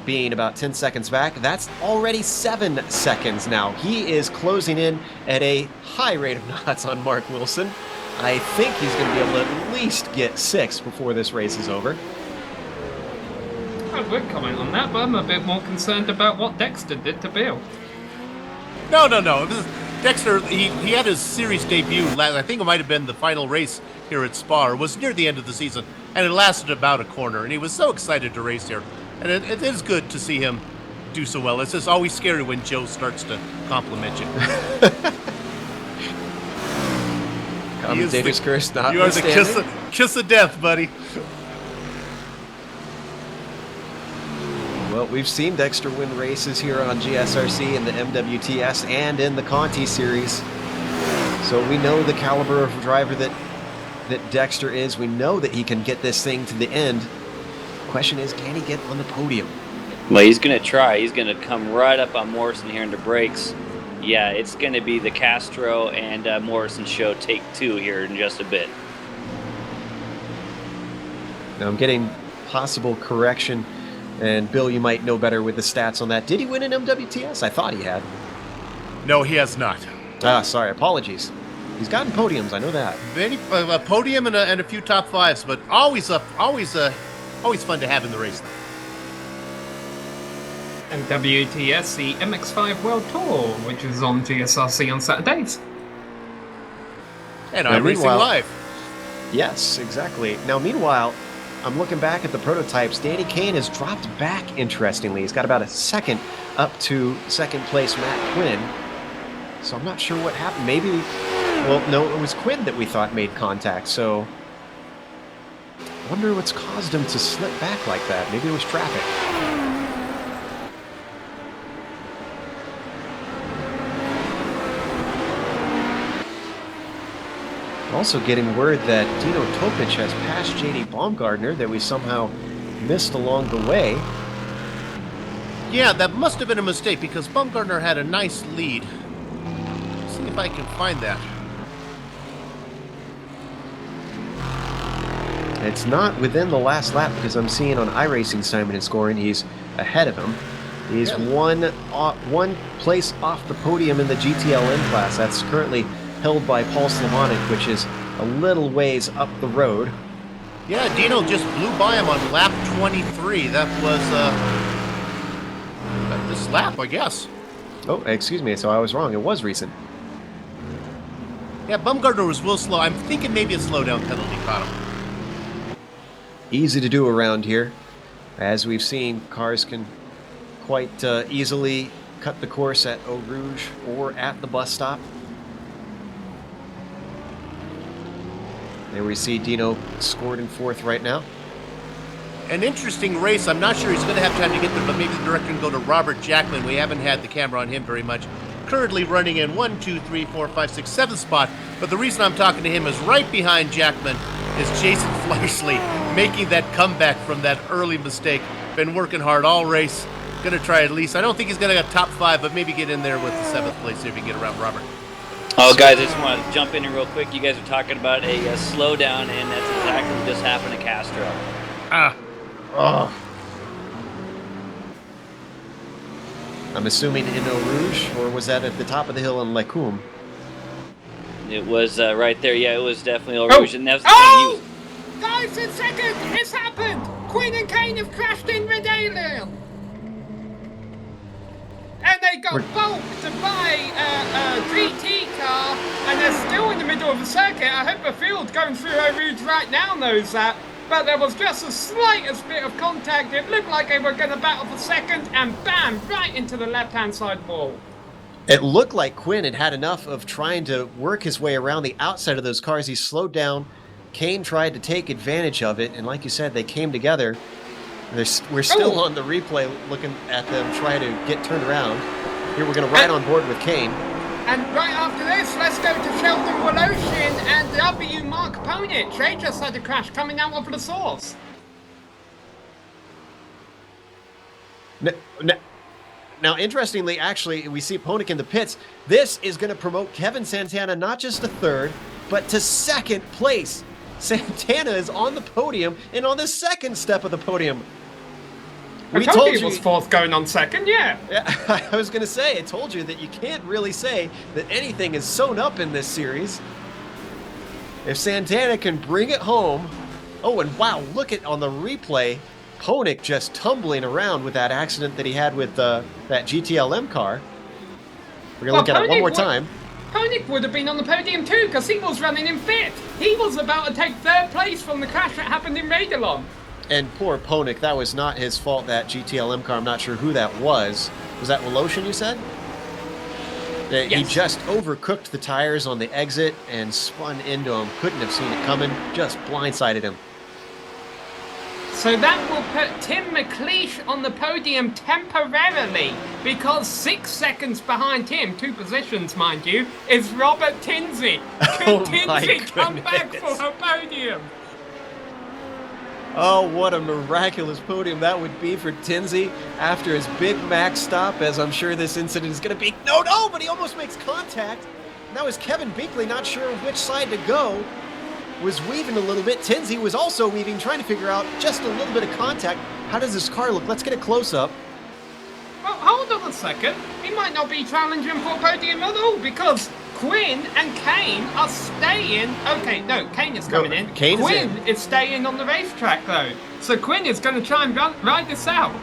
Speaker 7: being about 10 seconds back. That's already 7 seconds now. He is closing in at a high rate of knots on Mark Wilson. I think he's going to be able to at least get 6 before this race is over.
Speaker 4: I would comment on that, but I'm a bit more concerned about what Dexter did to Bill.
Speaker 6: No. Dexter, he had his series debut, I think it might have been the final race here at Spa. It was near the end of the season, and it lasted about a corner, and he was so excited to race here. And it is good to see him do so well. It's just always scary when Joe starts to compliment you.
Speaker 7: Commentator's curse not.
Speaker 6: You are the kiss of death, buddy.
Speaker 7: Well, we've seen Dexter win races here on GSRC in the MWTS and in the Conti series. So we know the caliber of driver that Dexter is. We know that he can get this thing to the end. Question is, can he get on the podium?
Speaker 5: Well, he's going to try. He's going to come right up on Morrison here into brakes. Yeah, it's going to be the Castro and Morrison show take 2 here in just a bit.
Speaker 7: Now I'm getting possible correction, and Bill, you might know better with the stats on that. Did he win an MWTS? I thought he had.
Speaker 6: No, he has not.
Speaker 7: Sorry, apologies. He's gotten podiums, I know that.
Speaker 6: A podium and a few top 5s, but always fun to have in the race.
Speaker 4: And WTS, the MX5 World Tour, which is on GSRC on Saturdays.
Speaker 6: And iRacing Live.
Speaker 7: Yes, exactly. Now, meanwhile, I'm looking back at the prototypes. Danny Kane has dropped back, interestingly. He's got about a second up to 2nd place Matt Quinn. So I'm not sure what happened. Maybe, well, no, it was Quinn that we thought made contact. So I wonder what's caused him to slip back like that. Maybe it was traffic. Also getting word that Dino Topic has passed JD Baumgartner that we somehow missed along the way.
Speaker 6: Yeah, that must have been a mistake because Baumgartner had a nice lead. Let's see if I can find that.
Speaker 7: It's not within the last lap because I'm seeing on iRacing Simon and scoring he's ahead of him. He's one place off the podium in the GTLM class. That's currently held by Paul Slavonic, which is a little ways up the road.
Speaker 6: Yeah, Dino just blew by him on lap 23. That was this lap, I guess.
Speaker 7: Oh, excuse me. So I was wrong. It was recent.
Speaker 6: Yeah, Bumgarner was real slow. I'm thinking maybe a slowdown penalty caught him.
Speaker 7: Easy to do around here. As we've seen, cars can quite easily cut the course at Eau Rouge or at the bus stop. There we see Dino scored in fourth right now.
Speaker 6: An interesting race. I'm not sure he's going to have time to get there, but maybe the director can go to Robert Jackman. We haven't had the camera on him very much. Currently running in 1, 2, 3, 4, 5, 6, 7th spot. But the reason I'm talking to him is right behind Jackman is Jason Fleischle, making that comeback from that early mistake. Been working hard all race. Going to try at least. I don't think he's going to get top 5, but maybe get in there with the 7th place if he can get around Robert.
Speaker 5: Oh, guys, I just want to jump in here real quick. You guys are talking about a slowdown, and that's exactly what just happened to Castro.
Speaker 7: Oh. I'm assuming in Eau Rouge, or was that at the top of the hill in Lecum?
Speaker 5: It was right there. Yeah, it was definitely Eau Rouge, and that was the thing.
Speaker 4: Guys, a second! It's happened! Quinn and Kane have crashed in Red Alien! And they got bulked by a GT car, and they're still in the middle of the circuit. I hope the field going through Eau Rouge right now knows that. But there was just the slightest bit of contact. It looked like they were going to battle for second, and bam, right into the left-hand side wall.
Speaker 7: It looked like Quinn had had enough of trying to work his way around the outside of those cars. He slowed down. Kane tried to take advantage of it, and like you said, they came together. We're still on the replay looking at them try to get turned around. Here we're going to ride on board with Kane.
Speaker 4: And right after this, let's go to Sheldon Woloshin and W. Mark Ponich. They just had a crash coming out of the source.
Speaker 7: Now, interestingly, actually, we see Ponich in the pits. This is going to promote Kevin Santana not just to third, but to second place. Santana is on the podium and on the second step of the podium.
Speaker 4: I told you it was fourth going on second, yeah.
Speaker 7: I was going to say, I told you that you can't really say that anything is sewn up in this series. If Santana can bring it home. Oh, and wow, look at on the replay, Ponich just tumbling around with that accident that he had with that GTLM car. We're going to look at it one more time.
Speaker 4: Ponich would have been on the podium too, because he was running in fifth. He was about to take third place from the crash that happened in Radalon.
Speaker 7: And poor Ponich, that was not his fault, that GTLM car. I'm not sure who that was. Was that Woloshin, you said? Yes. He just overcooked the tires on the exit and spun into him. Couldn't have seen it coming. Just blindsided him.
Speaker 4: So that will put Tim McLeish on the podium temporarily, because 6 seconds behind him, 2 positions, mind you, is Robert Tinsley. Could Tinsley come back for her podium?
Speaker 7: Oh, what a miraculous podium that would be for Tinsley after his Big Mac stop, as I'm sure this incident is going to be. No, but he almost makes contact. Now is Kevin Binkley not sure which side to go. Was weaving a little bit. Tinsley was also weaving, trying to figure out just a little bit of contact. How does this car look? Let's get a close-up.
Speaker 4: Well, hold on a second. He might not be challenging for podium at all, because Quinn and Kane are staying. Okay, no, Kane is coming in. Quinn is staying on the racetrack, though. So Quinn is going to try and ride this out.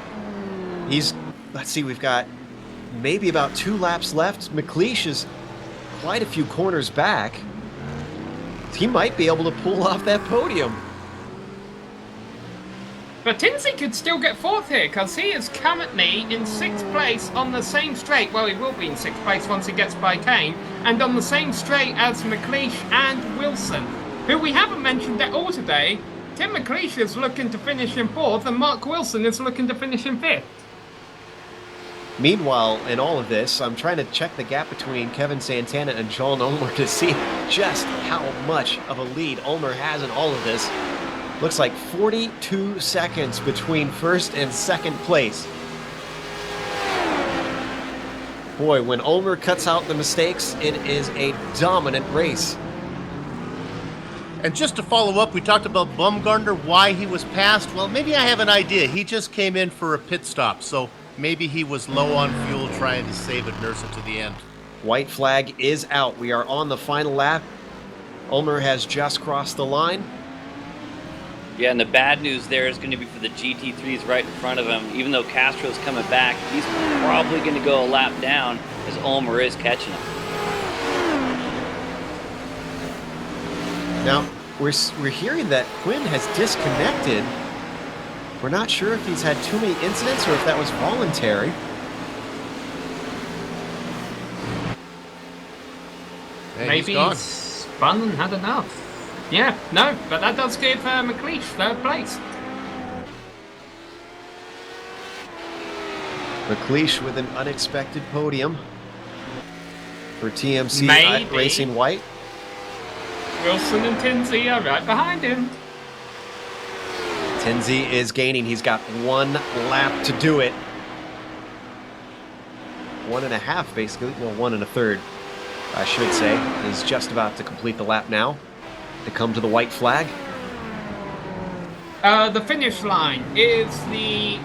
Speaker 7: Let's see, we've got maybe about 2 laps left. McLeish is quite a few corners back. He might be able to pull off that podium.
Speaker 4: But Tinsley could still get fourth here, because he is currently in 6th place on the same straight. Well, he will be in 6th place once he gets by Kane. And on the same straight as McLeish and Wilson, who we haven't mentioned at all today. Tim McLeish is looking to finish in 4th, and Mark Wilson is looking to finish in 5th.
Speaker 7: Meanwhile, in all of this, I'm trying to check the gap between Kevin Santana and John Ulmer to see just how much of a lead Ulmer has in all of this. Looks like 42 seconds between first and second place. Boy, when Ulmer cuts out the mistakes, it is a dominant race.
Speaker 6: And just to follow up, we talked about Bumgarner, why he was passed. Well, maybe I have an idea. He just came in for a pit stop, so maybe he was low on fuel trying to save it, nurse it to the end.
Speaker 7: White flag is out. We are on the final lap. Ulmer has just crossed the line.
Speaker 5: Yeah, and the bad news there is going to be for the GT3s right in front of him. Even though Castro's coming back, he's probably going to go a lap down as Ulmer is catching him.
Speaker 7: Now, we're hearing that Quinn has disconnected. We're not sure if he's had too many incidents or if that was voluntary.
Speaker 4: Maybe he's spun and had enough. Yeah, no, but that does give McLeish third place.
Speaker 7: McLeish with an unexpected podium for TMC
Speaker 4: Maybe.
Speaker 7: Racing White.
Speaker 4: Wilson and Tinsey are right behind him.
Speaker 7: Tinsey is gaining. He's got 1 lap to do it. 1.5, basically. Well, 1 1/3, I should say. He's just about to complete the lap now to come to the white flag.
Speaker 4: The finish line is the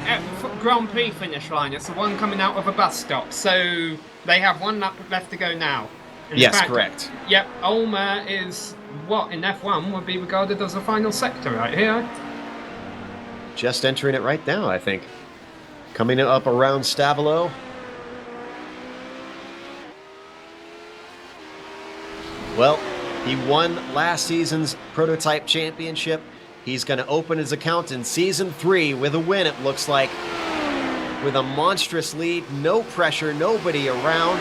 Speaker 4: Grand Prix finish line. It's the one coming out of a bus stop. So they have 1 lap left to go now. In
Speaker 7: Yes,
Speaker 4: fact,
Speaker 7: correct.
Speaker 4: Yep, Ulmer is what in F1 would be regarded as a final sector right here.
Speaker 7: Just entering it right now, I think. Coming up around Stavelo. Well, he won last season's prototype championship. He's going to open his account in Season 3 with a win, it looks like. With a monstrous lead, no pressure, nobody around.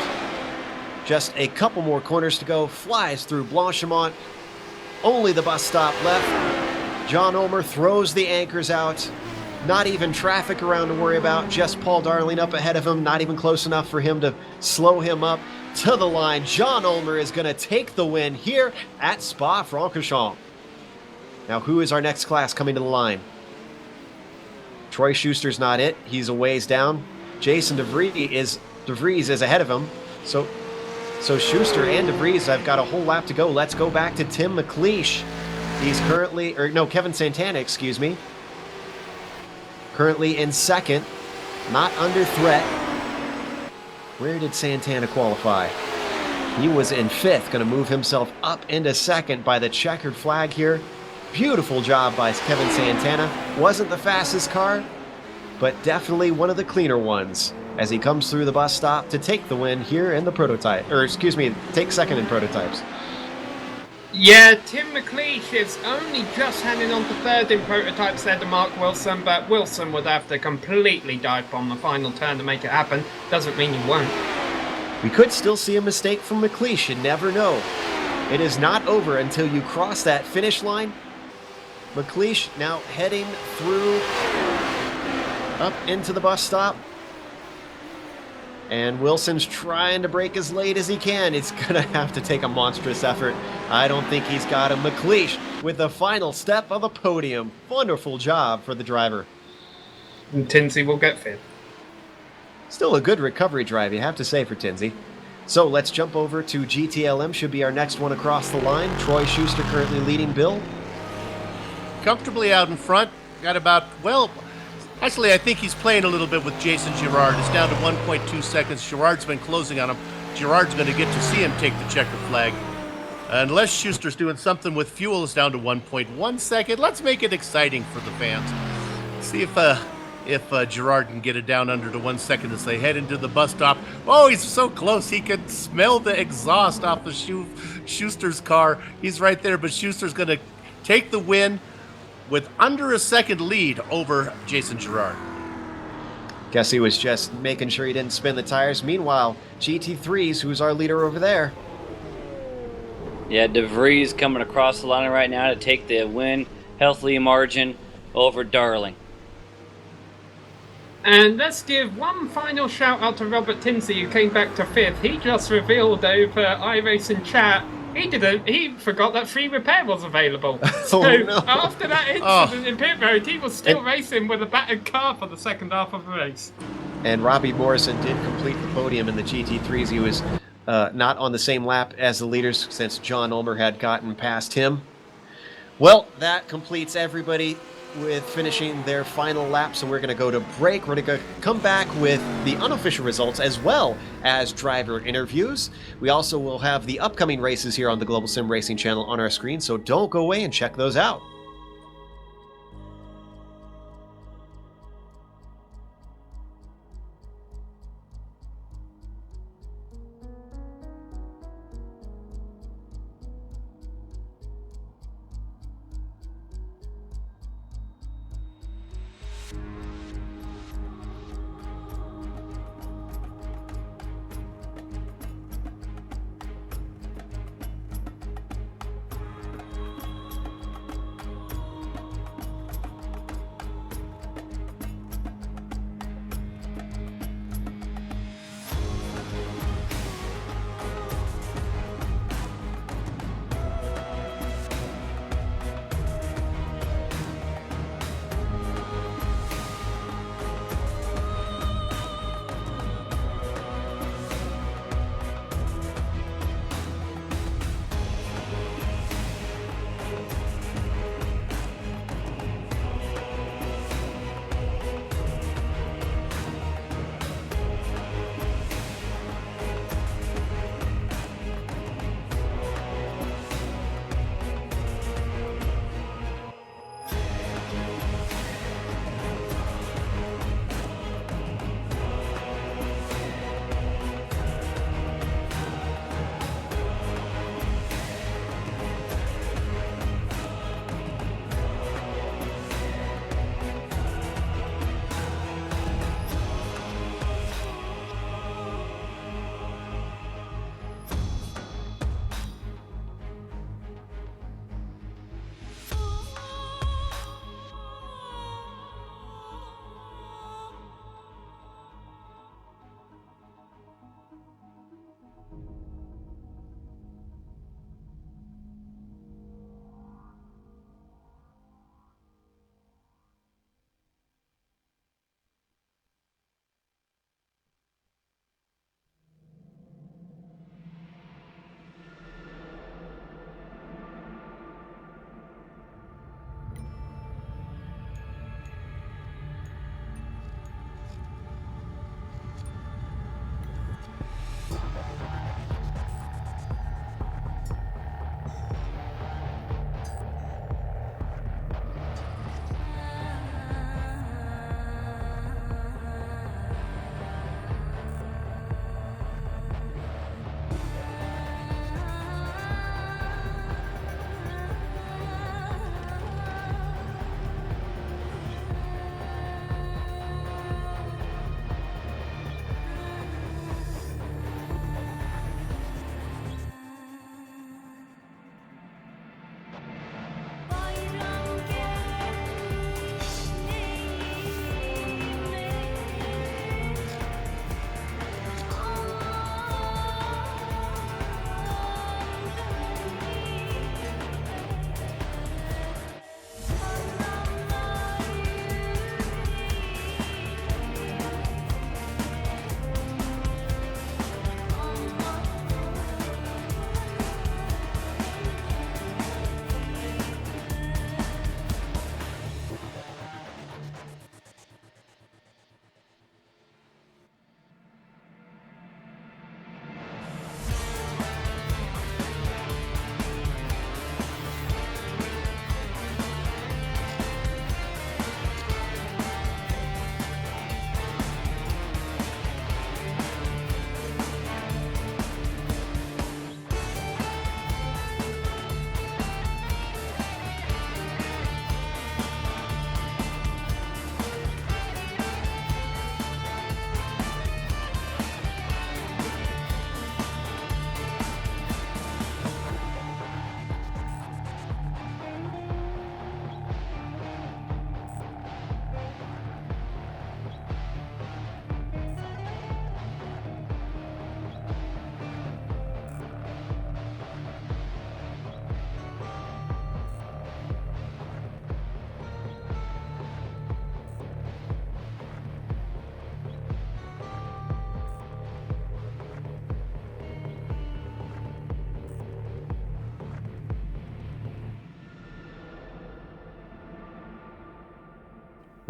Speaker 7: Just a couple more corners to go. Flies through Blanchimont. Only the bus stop left. John Ulmer throws the anchors out. Not even traffic around to worry about. Just Paul Darling up ahead of him. Not even close enough for him to slow him up. To the line, John Ulmer is going to take the win here at Spa-Francorchamps. Now, who is our next class coming to the line? Troy Schuster's not it. He's a ways down. Jason DeVries is ahead of him. So Schuster and DeVries have got a whole lap to go. Let's go back to Tim McLeish. He's currently, Kevin Santana, excuse me. Currently in second. Not under threat. Where did Santana qualify? He was in 5th, going to move himself up into 2nd by the checkered flag here. Beautiful job by Kevin Santana. Wasn't the fastest car, but definitely one of the cleaner ones as he comes through the bus stop to take the win here in the prototype. Take 2nd in prototypes.
Speaker 4: Yeah, Tim McLeish is only just handing on to 3rd in prototypes there to Mark Wilson, but Wilson would have to completely dive bomb the final turn to make it happen. Doesn't mean he won't.
Speaker 7: We could still see a mistake from McLeish. You never know. It is not over until you cross that finish line. McLeish now heading through up into the bus stop. And Wilson's trying to brake as late as he can. It's going to have to take a monstrous effort. I don't think he's got him. McLeish with the final step of the podium. Wonderful job for the driver.
Speaker 4: And Tinsey will get 5th.
Speaker 7: Still a good recovery drive, you have to say, for Tinsey. So let's jump over to GTLM. Should be our next one across the line. Troy Schuster currently leading Bill.
Speaker 6: Comfortably out in front. Got about, actually, I think he's playing a little bit with Jason Girard. It's down to 1.2 seconds. Girard's been closing on him. Girard's going to get to see him take the checkered flag. Unless Schuster's doing something with fuel, it's down to 1.1 second. Let's make it exciting for the fans. See if Girard can get it down under to 1 second as they head into the bus stop. Oh, he's so close. He can smell the exhaust off of Schuster's car. He's right there, but Schuster's going to take the win with under a second lead over Jason Girard.
Speaker 7: Guess he was just making sure he didn't spin the tires. Meanwhile, GT3s, who's our leader over there?
Speaker 5: Yeah, DeVries coming across the line right now to take the win, healthy margin over Darling.
Speaker 4: And let's give one final shout out to Robert Tinsey, who came back to 5th. He just revealed over iRacing chat he forgot that free repair was available. After that incident in pit road, he was still racing with a battered car for the second half of the race.
Speaker 7: And Robbie Morrison did complete the podium in the GT3s. He was not on the same lap as the leaders since John Ulmer had gotten past him. Well, that completes everybody with finishing their final lap, so we're going to go to break. We're going to come back with the unofficial results as well as driver interviews. We also will have the upcoming races here on the Global Sim Racing channel on our screen, so don't go away and check those out.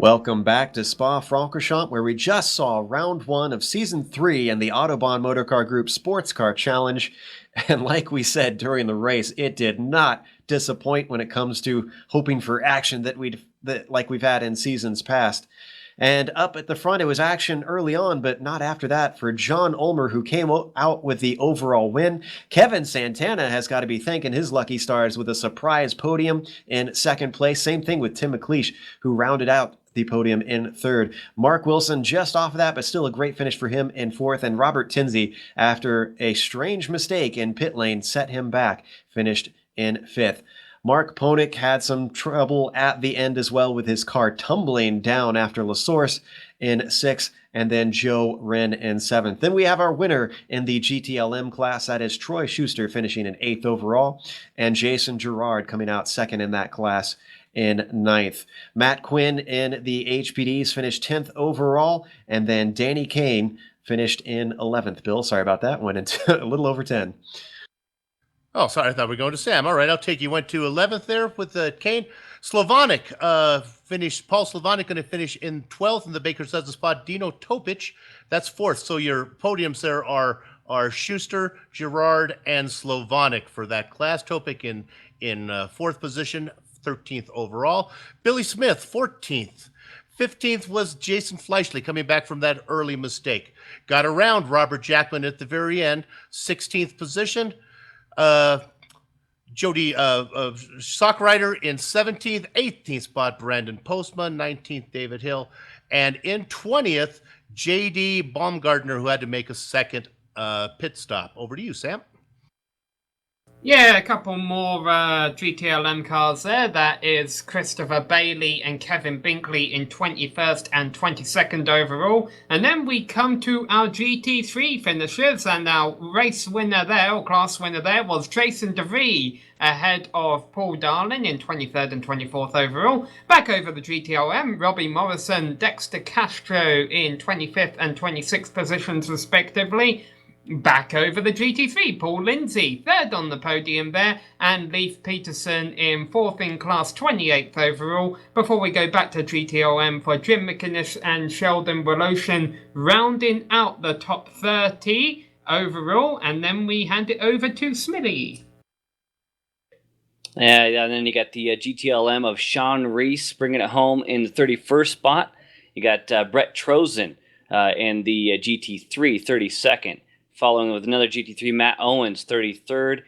Speaker 7: Welcome back to Spa-Francorchamps, where we just saw round 1 of season 3 in the Autobahn Motorcar Group Sportscar Challenge. And like we said during the race, it did not disappoint when it comes to hoping for action that like we've had in seasons past. And up at the front, it was action early on, but not after that for John Ulmer, who came out with the overall win. Kevin Santana has got to be thanking his lucky stars with a surprise podium in second place. Same thing with Tim McLeish, who rounded out the podium in third. Mark Wilson just off of that, but still a great finish for him in fourth. And Robert Tinsey, after a strange mistake in pit lane, set him back, finished in fifth. Mark Ponick had some trouble at the end as well, with his car tumbling down after La Source in sixth, and then Joe Wren in seventh. Then we have our winner in the GTLM class. That is Troy Schuster, finishing in eighth overall, and Jason Gerard coming out second in that class in ninth. Matt Quinn in the HPDs finished 10th overall, and then Danny Kane finished in 11th. Bill, sorry about that. Went into a little over 10.
Speaker 6: Oh, sorry, I thought we were going to Sam. All right, I'll take you. Went to 11th there with Kane. Slavonic finished. Paul Slavonic going to finish in 12th in the Baker's Dozen spot. Dino Topic, that's fourth. So your podiums there are Schuster, Gerard, and Slavonic for that class. Topic in fourth position, 13th overall. Billy Smith, 14th. 15th was Jason Fleischle, coming back from that early mistake. Got around Robert Jackman at the very end, 16th position. Jody Sockrider in 17th, 18th spot, Brandon Postman, 19th, David Hill, and in 20th, J.D. Baumgartner, who had to make a second pit stop. Over to you, Sam.
Speaker 4: Yeah, a couple more GTLM cars there. That is Christopher Bailey and Kevin Binkley in 21st and 22nd overall. And then we come to our GT3 finishers, and our race winner there, or class winner there, was Jason DeVries, ahead of Paul Darling in 23rd and 24th overall. Back over the GTLM, Robbie Morrison, Dexter Castro in 25th and 26th positions respectively. Back over the GT3, Paul Lindsay, third on the podium there, and Leif Peterson in fourth in class, 28th overall, before we go back to GTOM for Jim McInnes and Sheldon Woloshin rounding out the top 30 overall, and then we hand it over to Smitty.
Speaker 5: Yeah, and then you got the GTLM of Sean Reese bringing it home in the 31st spot. You got Brett Trozen in the GT3, 32nd. Following with another GT3, Matt Owens, 33rd.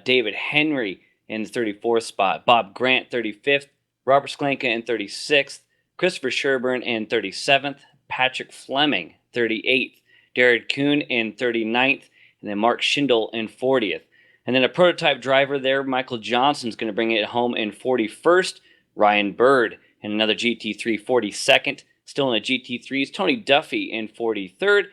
Speaker 5: David Henry in the 34th spot. Bob Grant, 35th. Robert Sklenka in 36th. Christopher Sherburne in 37th. Patrick Fleming, 38th. Jared Kuhn in 39th. And then Mark Schindel in 40th. And then a prototype driver there, Michael Johnson's going to bring it home in 41st. Ryan Bird in another GT3, 42nd. Still in the GT3s, Tony Duffy in 43rd.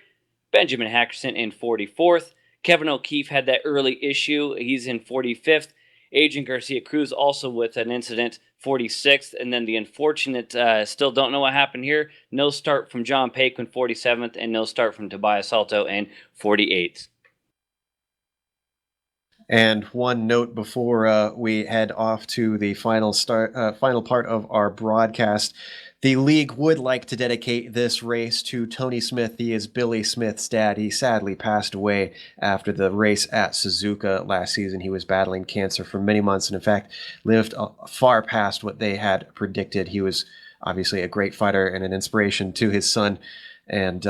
Speaker 5: Benjamin Hackerson in 44th. Kevin O'Keefe had that early issue. He's in 45th. Adrian Garcia Cruz also with an incident, 46th. And then the unfortunate, still don't know what happened here. No start from John Paquin, 47th. And no start from Tobias Alto in 48th.
Speaker 7: And one note before we head off to the final part of our broadcast. The league would like to dedicate this race to Tony Smith. He is Billy Smith's dad. He sadly passed away after the race at Suzuka last season. He was battling cancer for many months and, in fact, lived far past what they had predicted. He was obviously a great fighter and an inspiration to his son. And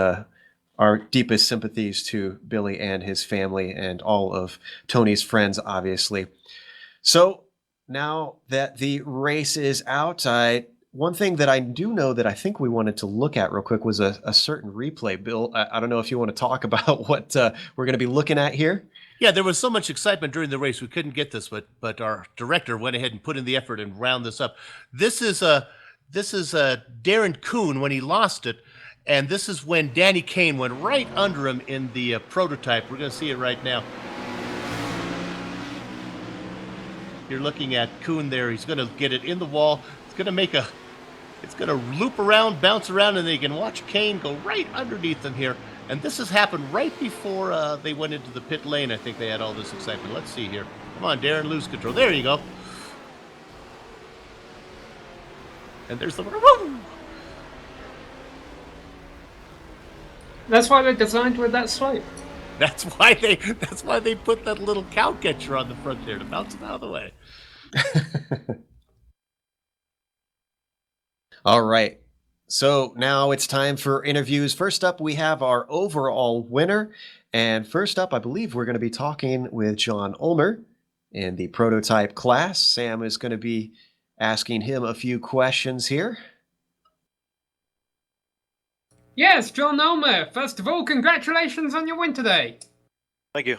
Speaker 7: our deepest sympathies to Billy and his family and all of Tony's friends, obviously. So now that the race is out, one thing that I do know that I think we wanted to look at real quick was a certain replay. Bill, I don't know if you want to talk about what we're going to be looking at here.
Speaker 6: Yeah, there was so much excitement during the race we couldn't get this, but our director went ahead and put in the effort and round this up. This is Darren Kuhn when he lost it, and this is when Danny Kane went right under him in the prototype. We're going to see it right now. You're looking at Kuhn there. He's going to get it in the wall. It's going to loop around, bounce around, and then you can watch Kane go right underneath them here. And this has happened right before they went into the pit lane. I think they had all this excitement. Let's see here. Come on, Darren, lose control. There you go. And there's the woo!
Speaker 4: That's why they're designed with that slope.
Speaker 6: That's why they put that little cow catcher on the front there to bounce them out of the way.
Speaker 7: All right. So now it's time for interviews. First up, we have our overall winner. And first up, I believe we're going to be talking with John Ulmer in the prototype class. Sam is going to be asking him a few questions here.
Speaker 4: Yes, John Ulmer. First of all, congratulations on your win today.
Speaker 8: Thank you.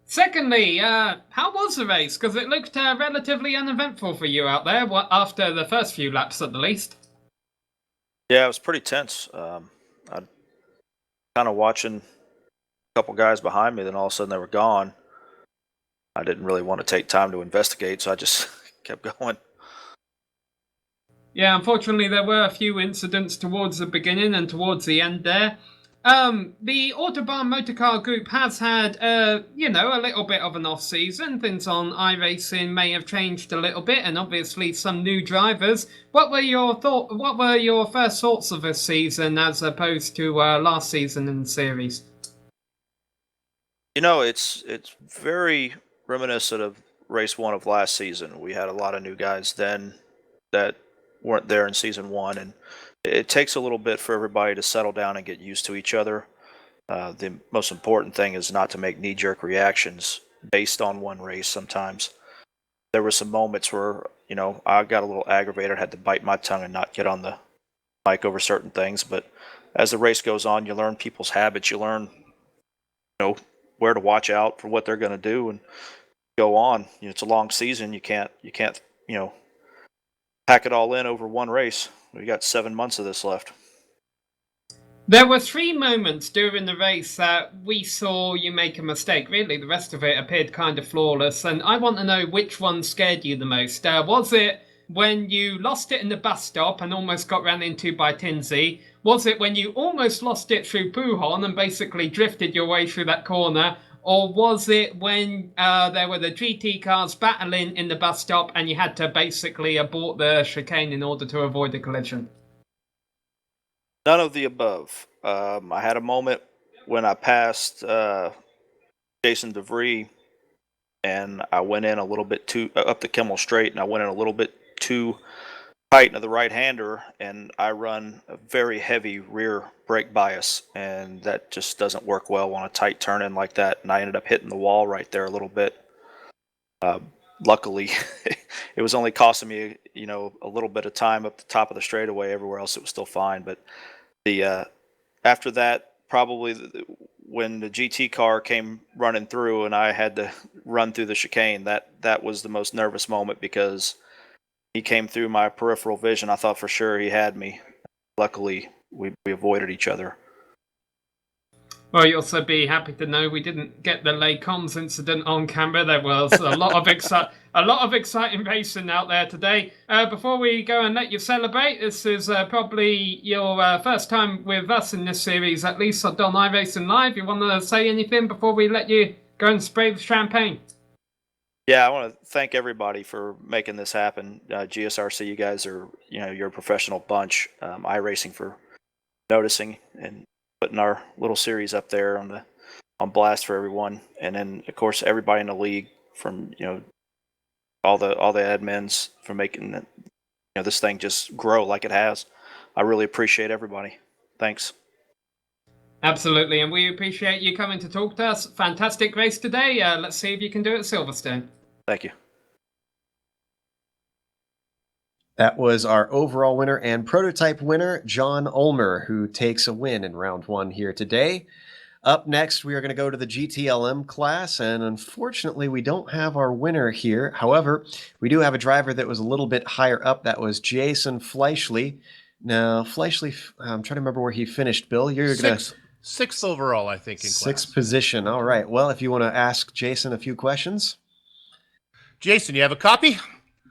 Speaker 4: Secondly, how was the race? Because it looked relatively uneventful for you out there, after the first few laps at the least.
Speaker 8: Yeah, it was pretty tense. I kind of watching a couple guys behind me, then all of a sudden they were gone. I didn't really want to take time to investigate, so I just kept going.
Speaker 4: Yeah, unfortunately there were a few incidents towards the beginning and towards the end there. The Autobahn Motorcar group has had, a little bit of an off-season. Things on iRacing may have changed a little bit, and obviously some new drivers. What were your first thoughts of this season as opposed to last season in the series?
Speaker 8: You know, it's very reminiscent of race 1 of last season. We had a lot of new guys then that weren't there in season 1, and it takes a little bit for everybody to settle down and get used to each other. The most important thing is not to make knee-jerk reactions based on one race sometimes. There were some moments where, I got a little aggravated, had to bite my tongue and not get on the mic over certain things. But as the race goes on, you learn people's habits. You learn, where to watch out for what they're going to do and go on. It's a long season. You can't, pack it all in over one race. We got 7 months of this left.
Speaker 4: There were 3 moments during the race that we saw you make a mistake. Really, the rest of it appeared kind of flawless, and I want to know which one scared you the most. Was it when you lost it in the bus stop and almost got ran into by Tinsey? Was it when you almost lost it through Pujon and basically drifted your way through that corner? Or was it when there were the GT cars battling in the bus stop and you had to basically abort the chicane in order to avoid a collision?
Speaker 8: None of the above. I had a moment when I passed Jason DeVries, and I went in a little bit too up the Kimmel Straight, and I went in a little bit too tight into the right-hander, and I run a very heavy rear brake bias, and that just doesn't work well on a tight turn-in like that, and I ended up hitting the wall right there a little bit. Luckily, it was only costing me, a little bit of time up the top of the straightaway. Everywhere else, it was still fine. But after that, probably when the GT car came running through and I had to run through the chicane, that was the most nervous moment because he came through my peripheral vision. I thought for sure he had me. Luckily, we avoided each other.
Speaker 4: Well, you'll also be happy to know we didn't get the Les Combs incident on camera. There was a lot of exciting racing out there today. Before we go and let you celebrate, this is probably your first time with us in this series, at least on iRacing Live. You want to say anything before we let you go and spray the champagne?
Speaker 8: Yeah, I want to thank everybody for making this happen. GSRC, you guys are, you're a professional bunch. iRacing for noticing and putting our little series up there on blast for everyone, and then of course everybody in the league, from all the admins, for making this thing just grow like it has. I really appreciate everybody. Thanks.
Speaker 4: Absolutely, and we appreciate you coming to talk to us. Fantastic race today. Let's see if you can do it at Silverstone.
Speaker 8: Thank you.
Speaker 7: That was our overall winner and prototype winner, John Ulmer, who takes a win in round 1 here today. Up next, we are going to go to the GTLM class, and unfortunately, we don't have our winner here. However, we do have a driver that was a little bit higher up. That was Jason Fleischle. Now, Fleischle, I'm trying to remember where he finished, Bill. You're going to...
Speaker 6: Sixth overall, I think, in class.
Speaker 7: 6th position. All right. Well, if you want to ask Jason a few questions.
Speaker 6: Jason, you have a copy?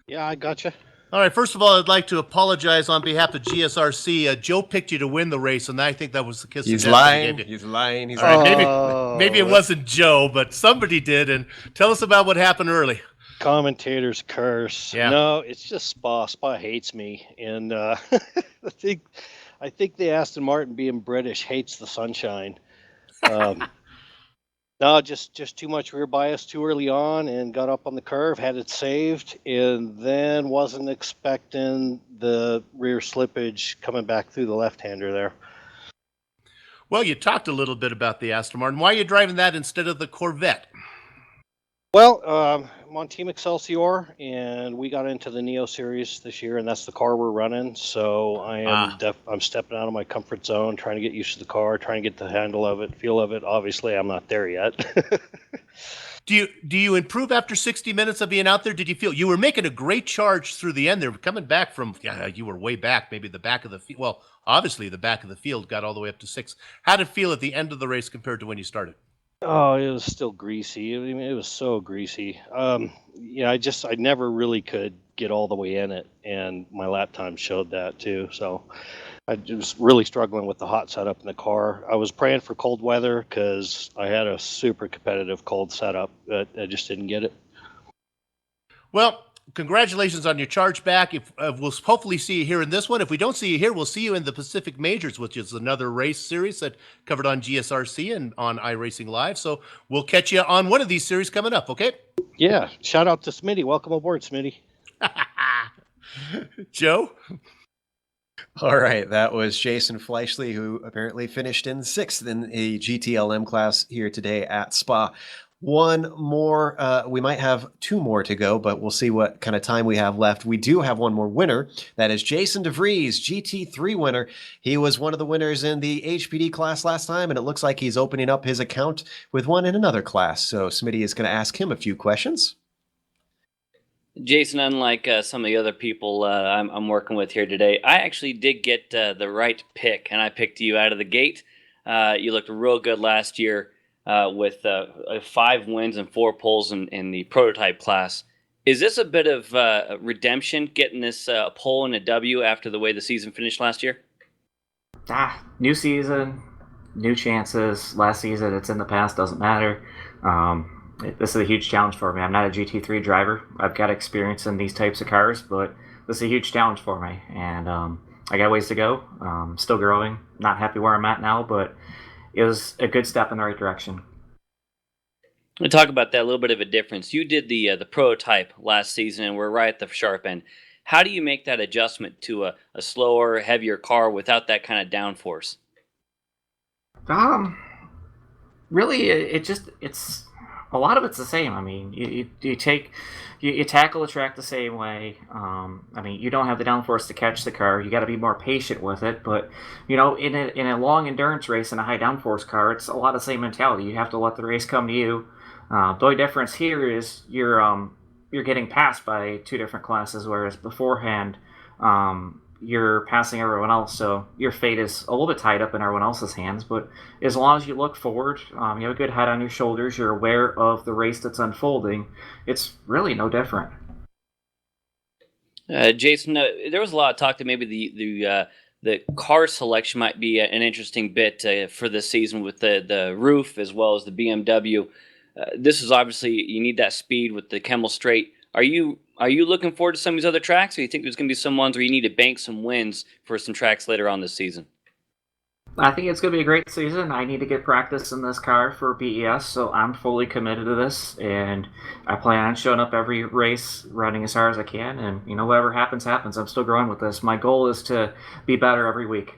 Speaker 3: Yeah, I gotcha.
Speaker 6: All right, first of all, I'd like to apologize on behalf of GSRC. Joe picked you to win the race, and I think that was the kiss.
Speaker 7: He's lying. He's lying. He's
Speaker 6: all
Speaker 7: lying.
Speaker 6: Right, maybe it wasn't Joe, but somebody did. And tell us about what happened early.
Speaker 3: Commentators curse.
Speaker 6: Yeah.
Speaker 3: No, it's just Spa. Spa hates me, and I I think the Aston Martin, being British, hates the sunshine. No, just too much rear bias too early on, and got up on the curve, had it saved, and then wasn't expecting the rear slippage coming back through the left-hander there.
Speaker 6: Well, you talked a little bit about the Aston Martin. Why are you driving that instead of the Corvette?
Speaker 3: Well, I'm on Team Excelsior, and we got into the Neo Series this year, and that's the car we're running. So I'm stepping out of my comfort zone, trying to get used to the car, trying to get the handle of it, feel of it. Obviously, I'm not there yet.
Speaker 6: Do you improve after 60 minutes of being out there? Did you feel you were making a great charge through the end there, coming back from, you were way back, maybe the back of the field. Well, obviously the back of the field got all the way up to 6. How did it feel at the end of the race compared to when you started?
Speaker 3: Oh, it was still greasy. I mean, it was so greasy. I never really could get all the way in it, and my lap time showed that too. So I was really struggling with the hot setup in the car. I was praying for cold weather because I had a super competitive cold setup, but I just didn't get it.
Speaker 6: Well, congratulations on your charge back. If we'll hopefully see you here in this one. If we don't see you here, we'll see you in the Pacific Majors, which is another race series that covered on GSRC and on iRacing Live. So we'll catch you on one of these series coming up, okay?
Speaker 3: Yeah, shout out to Smitty. Welcome aboard, Smitty.
Speaker 6: Joe?
Speaker 7: All right, that was Jason Fleischle, who apparently finished in 6th in the GTLM class here today at Spa. One more, we might have 2 more to go, but we'll see what kind of time we have left. We do have one more winner. That is Jason DeVries, GT3 winner. He was one of the winners in the HPD class last time, and it looks like he's opening up his account with one in another class. So Smitty is going to ask him a few questions.
Speaker 5: Jason, unlike some of the other people I'm working with here today, I actually did get the right pick, and I picked you out of the gate. You looked real good last year with 5 wins and 4 poles in the prototype class. Is this a bit of redemption, getting this pole and a W after the way the season finished last year?
Speaker 9: New season, new chances. Last season, it's in the past, doesn't matter. This is a huge challenge for me. I'm not a GT3 driver. I've got experience in these types of cars, but this is a huge challenge for me. And I got ways to go. Still growing. Not happy where I'm at now, but it was a good step in the right direction.
Speaker 5: We'll talk about that, a little bit of a difference. You did the prototype last season, and we're right at the sharp end. How do you make that adjustment to a slower, heavier car without that kind of downforce?
Speaker 9: Really, it's a lot of it's the same. I mean, you tackle the track the same way. I mean, you don't have the downforce to catch the car. You got to be more patient with it. But in a long endurance race in a high downforce car, it's a lot of the same mentality. You have to let the race come to you. The only difference here is you're getting passed by 2 different classes, whereas beforehand you're passing everyone else. So your fate is a little bit tied up in everyone else's hands. But as long as you look forward, you have a good head on your shoulders, you're aware of the race that's unfolding, it's really no different.
Speaker 5: Jason, there was a lot of talk that maybe the car selection might be an interesting bit for this season with the roof as well as the BMW. This is obviously, you need that speed with the Kemmel Straight. Are you looking forward to some of these other tracks, or you think there's going to be some ones where you need to bank some wins for some tracks later on this season?
Speaker 9: I think it's going to be a great season. I need to get practice in this car for BES, so I'm fully committed to this, and I plan on showing up every race, running as hard as I can, and whatever happens, happens. I'm still growing with this. My goal is to be better every week.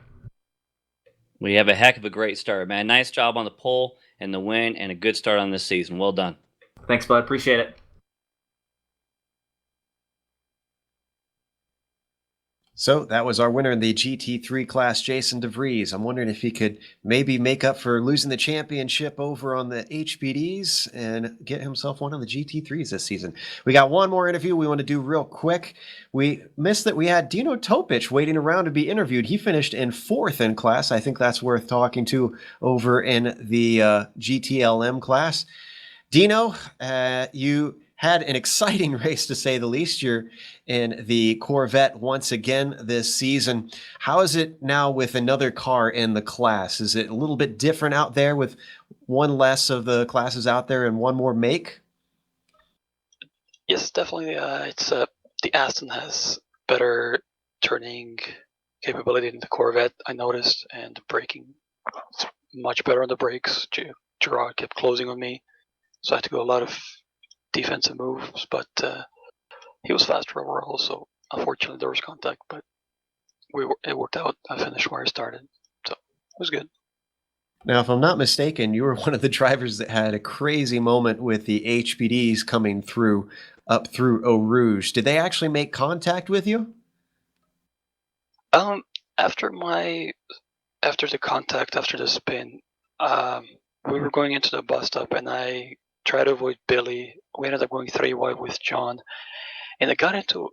Speaker 5: We have a heck of a great start, man. Nice job on the pole and the win, and a good start on this season. Well done.
Speaker 9: Thanks, bud. Appreciate it.
Speaker 7: So that was our winner in the GT3 class, Jason DeVries. I'm wondering if he could maybe make up for losing the championship over on the HPDs and get himself one on the GT3s this season. We got one more interview we want to do real quick. We missed that we had Dino Topic waiting around to be interviewed. He finished in 4th in class. I think that's worth talking to over in the GTLM class. Dino, you had an exciting race, to say the least. You're in the Corvette once again this season. How is it now with another car in the class? Is it a little bit different out there with one less of the classes out there and one more make?
Speaker 10: Yes, definitely. The Aston has better turning capability in the Corvette, I noticed, and the braking was much better on the brakes. Gerard kept closing on me, so I had to go a lot of defensive moves, but he was faster overall, so unfortunately there was contact, but it worked out. I finished where I started, so it was good.
Speaker 7: Now, if I'm not mistaken, you were one of the drivers that had a crazy moment with the HPDs coming through up through Eau Rouge. Did they actually make contact with you?
Speaker 10: After the contact, after the spin, we were going into the bus stop, and I tried to avoid Billy. We ended up going 3 wide with John, and I got into,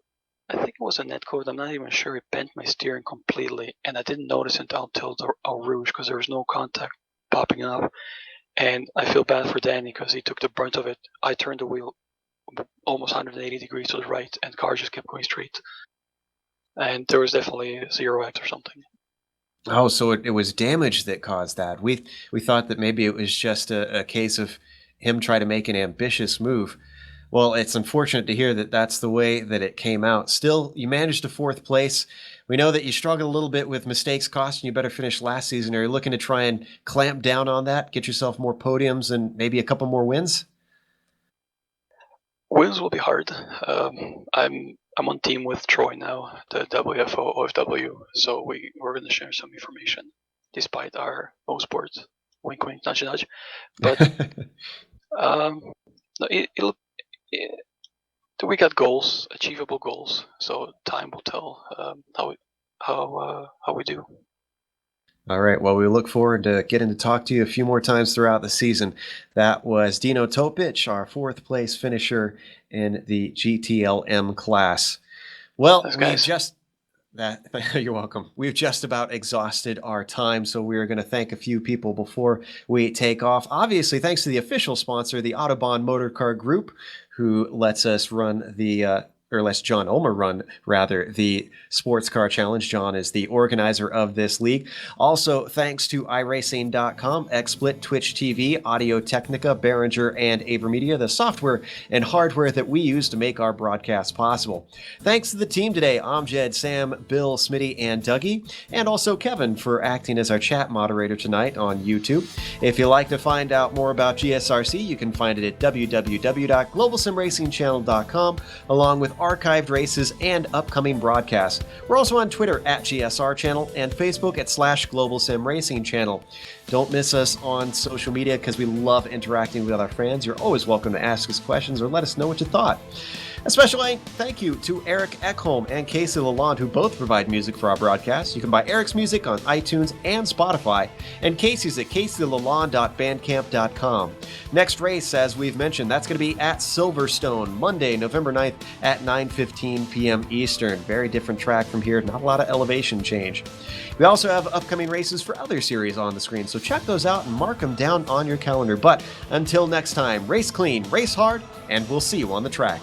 Speaker 10: I think it was a net code. I'm not even sure. It bent my steering completely, and I didn't notice it until the Eau Rouge because there was no contact popping up. And I feel bad for Danny because he took the brunt of it. I turned the wheel almost 180 degrees to the right, and the car just kept going straight. And there was definitely 0x or something.
Speaker 7: Oh, so it was damage that caused that. We thought that maybe it was just a case of him trying to make an ambitious move. Well, it's unfortunate to hear that that's the way that it came out. Still, you managed to 4th place. We know that you struggled a little bit with mistakes costing you better finish last season. Are you looking to try and clamp down on that, get yourself more podiums and maybe a couple more wins?
Speaker 10: Wins will be hard. I'm on team with Troy now, the WFO OFW, so we're going to share some information, despite our O sports. Wink, wink, nudge, nudge. But we got goals, achievable goals. So time will tell how we do.
Speaker 7: All right. Well, we look forward to getting to talk to you a few more times throughout the season. That was Dino Topic, our 4th place finisher in the GTLM class. Well, you're welcome. We've just about exhausted our time, so we're going to thank a few people before we take off. Obviously, thanks to the official sponsor, the Autobahn Motorcar Group, who lets us run lets John Ulmer run, the Sportscar Challenge. John is the organizer of this league. Also, thanks to iRacing.com, XSplit, Twitch TV, Audio Technica, Behringer, and AverMedia, the software and hardware that we use to make our broadcast possible. Thanks to the team today, Amjad, Sam, Bill, Smitty, and Dougie, and also Kevin for acting as our chat moderator tonight on YouTube. If you'd like to find out more about GSRC, you can find it at www.globalsimracingchannel.com, along with archived races and upcoming broadcasts. We're also on Twitter at GSR Channel and Facebook at /Global Sim Racing Channel. Don't miss us on social media because we love interacting with our fans. You're always welcome to ask us questions or let us know what you thought. A special thank you to Eric Ekholm and Casey Lalonde, who both provide music for our broadcast. You can buy Eric's music on iTunes and Spotify, and Casey's at caseylalonde.bandcamp.com. Next race, as we've mentioned, that's going to be at Silverstone, Monday, November 9th at 9:15 p.m. Eastern. Very different track from here, not a lot of elevation change. We also have upcoming races for other series on the screen, so check those out and mark them down on your calendar. But until next time, race clean, race hard, and we'll see you on the track.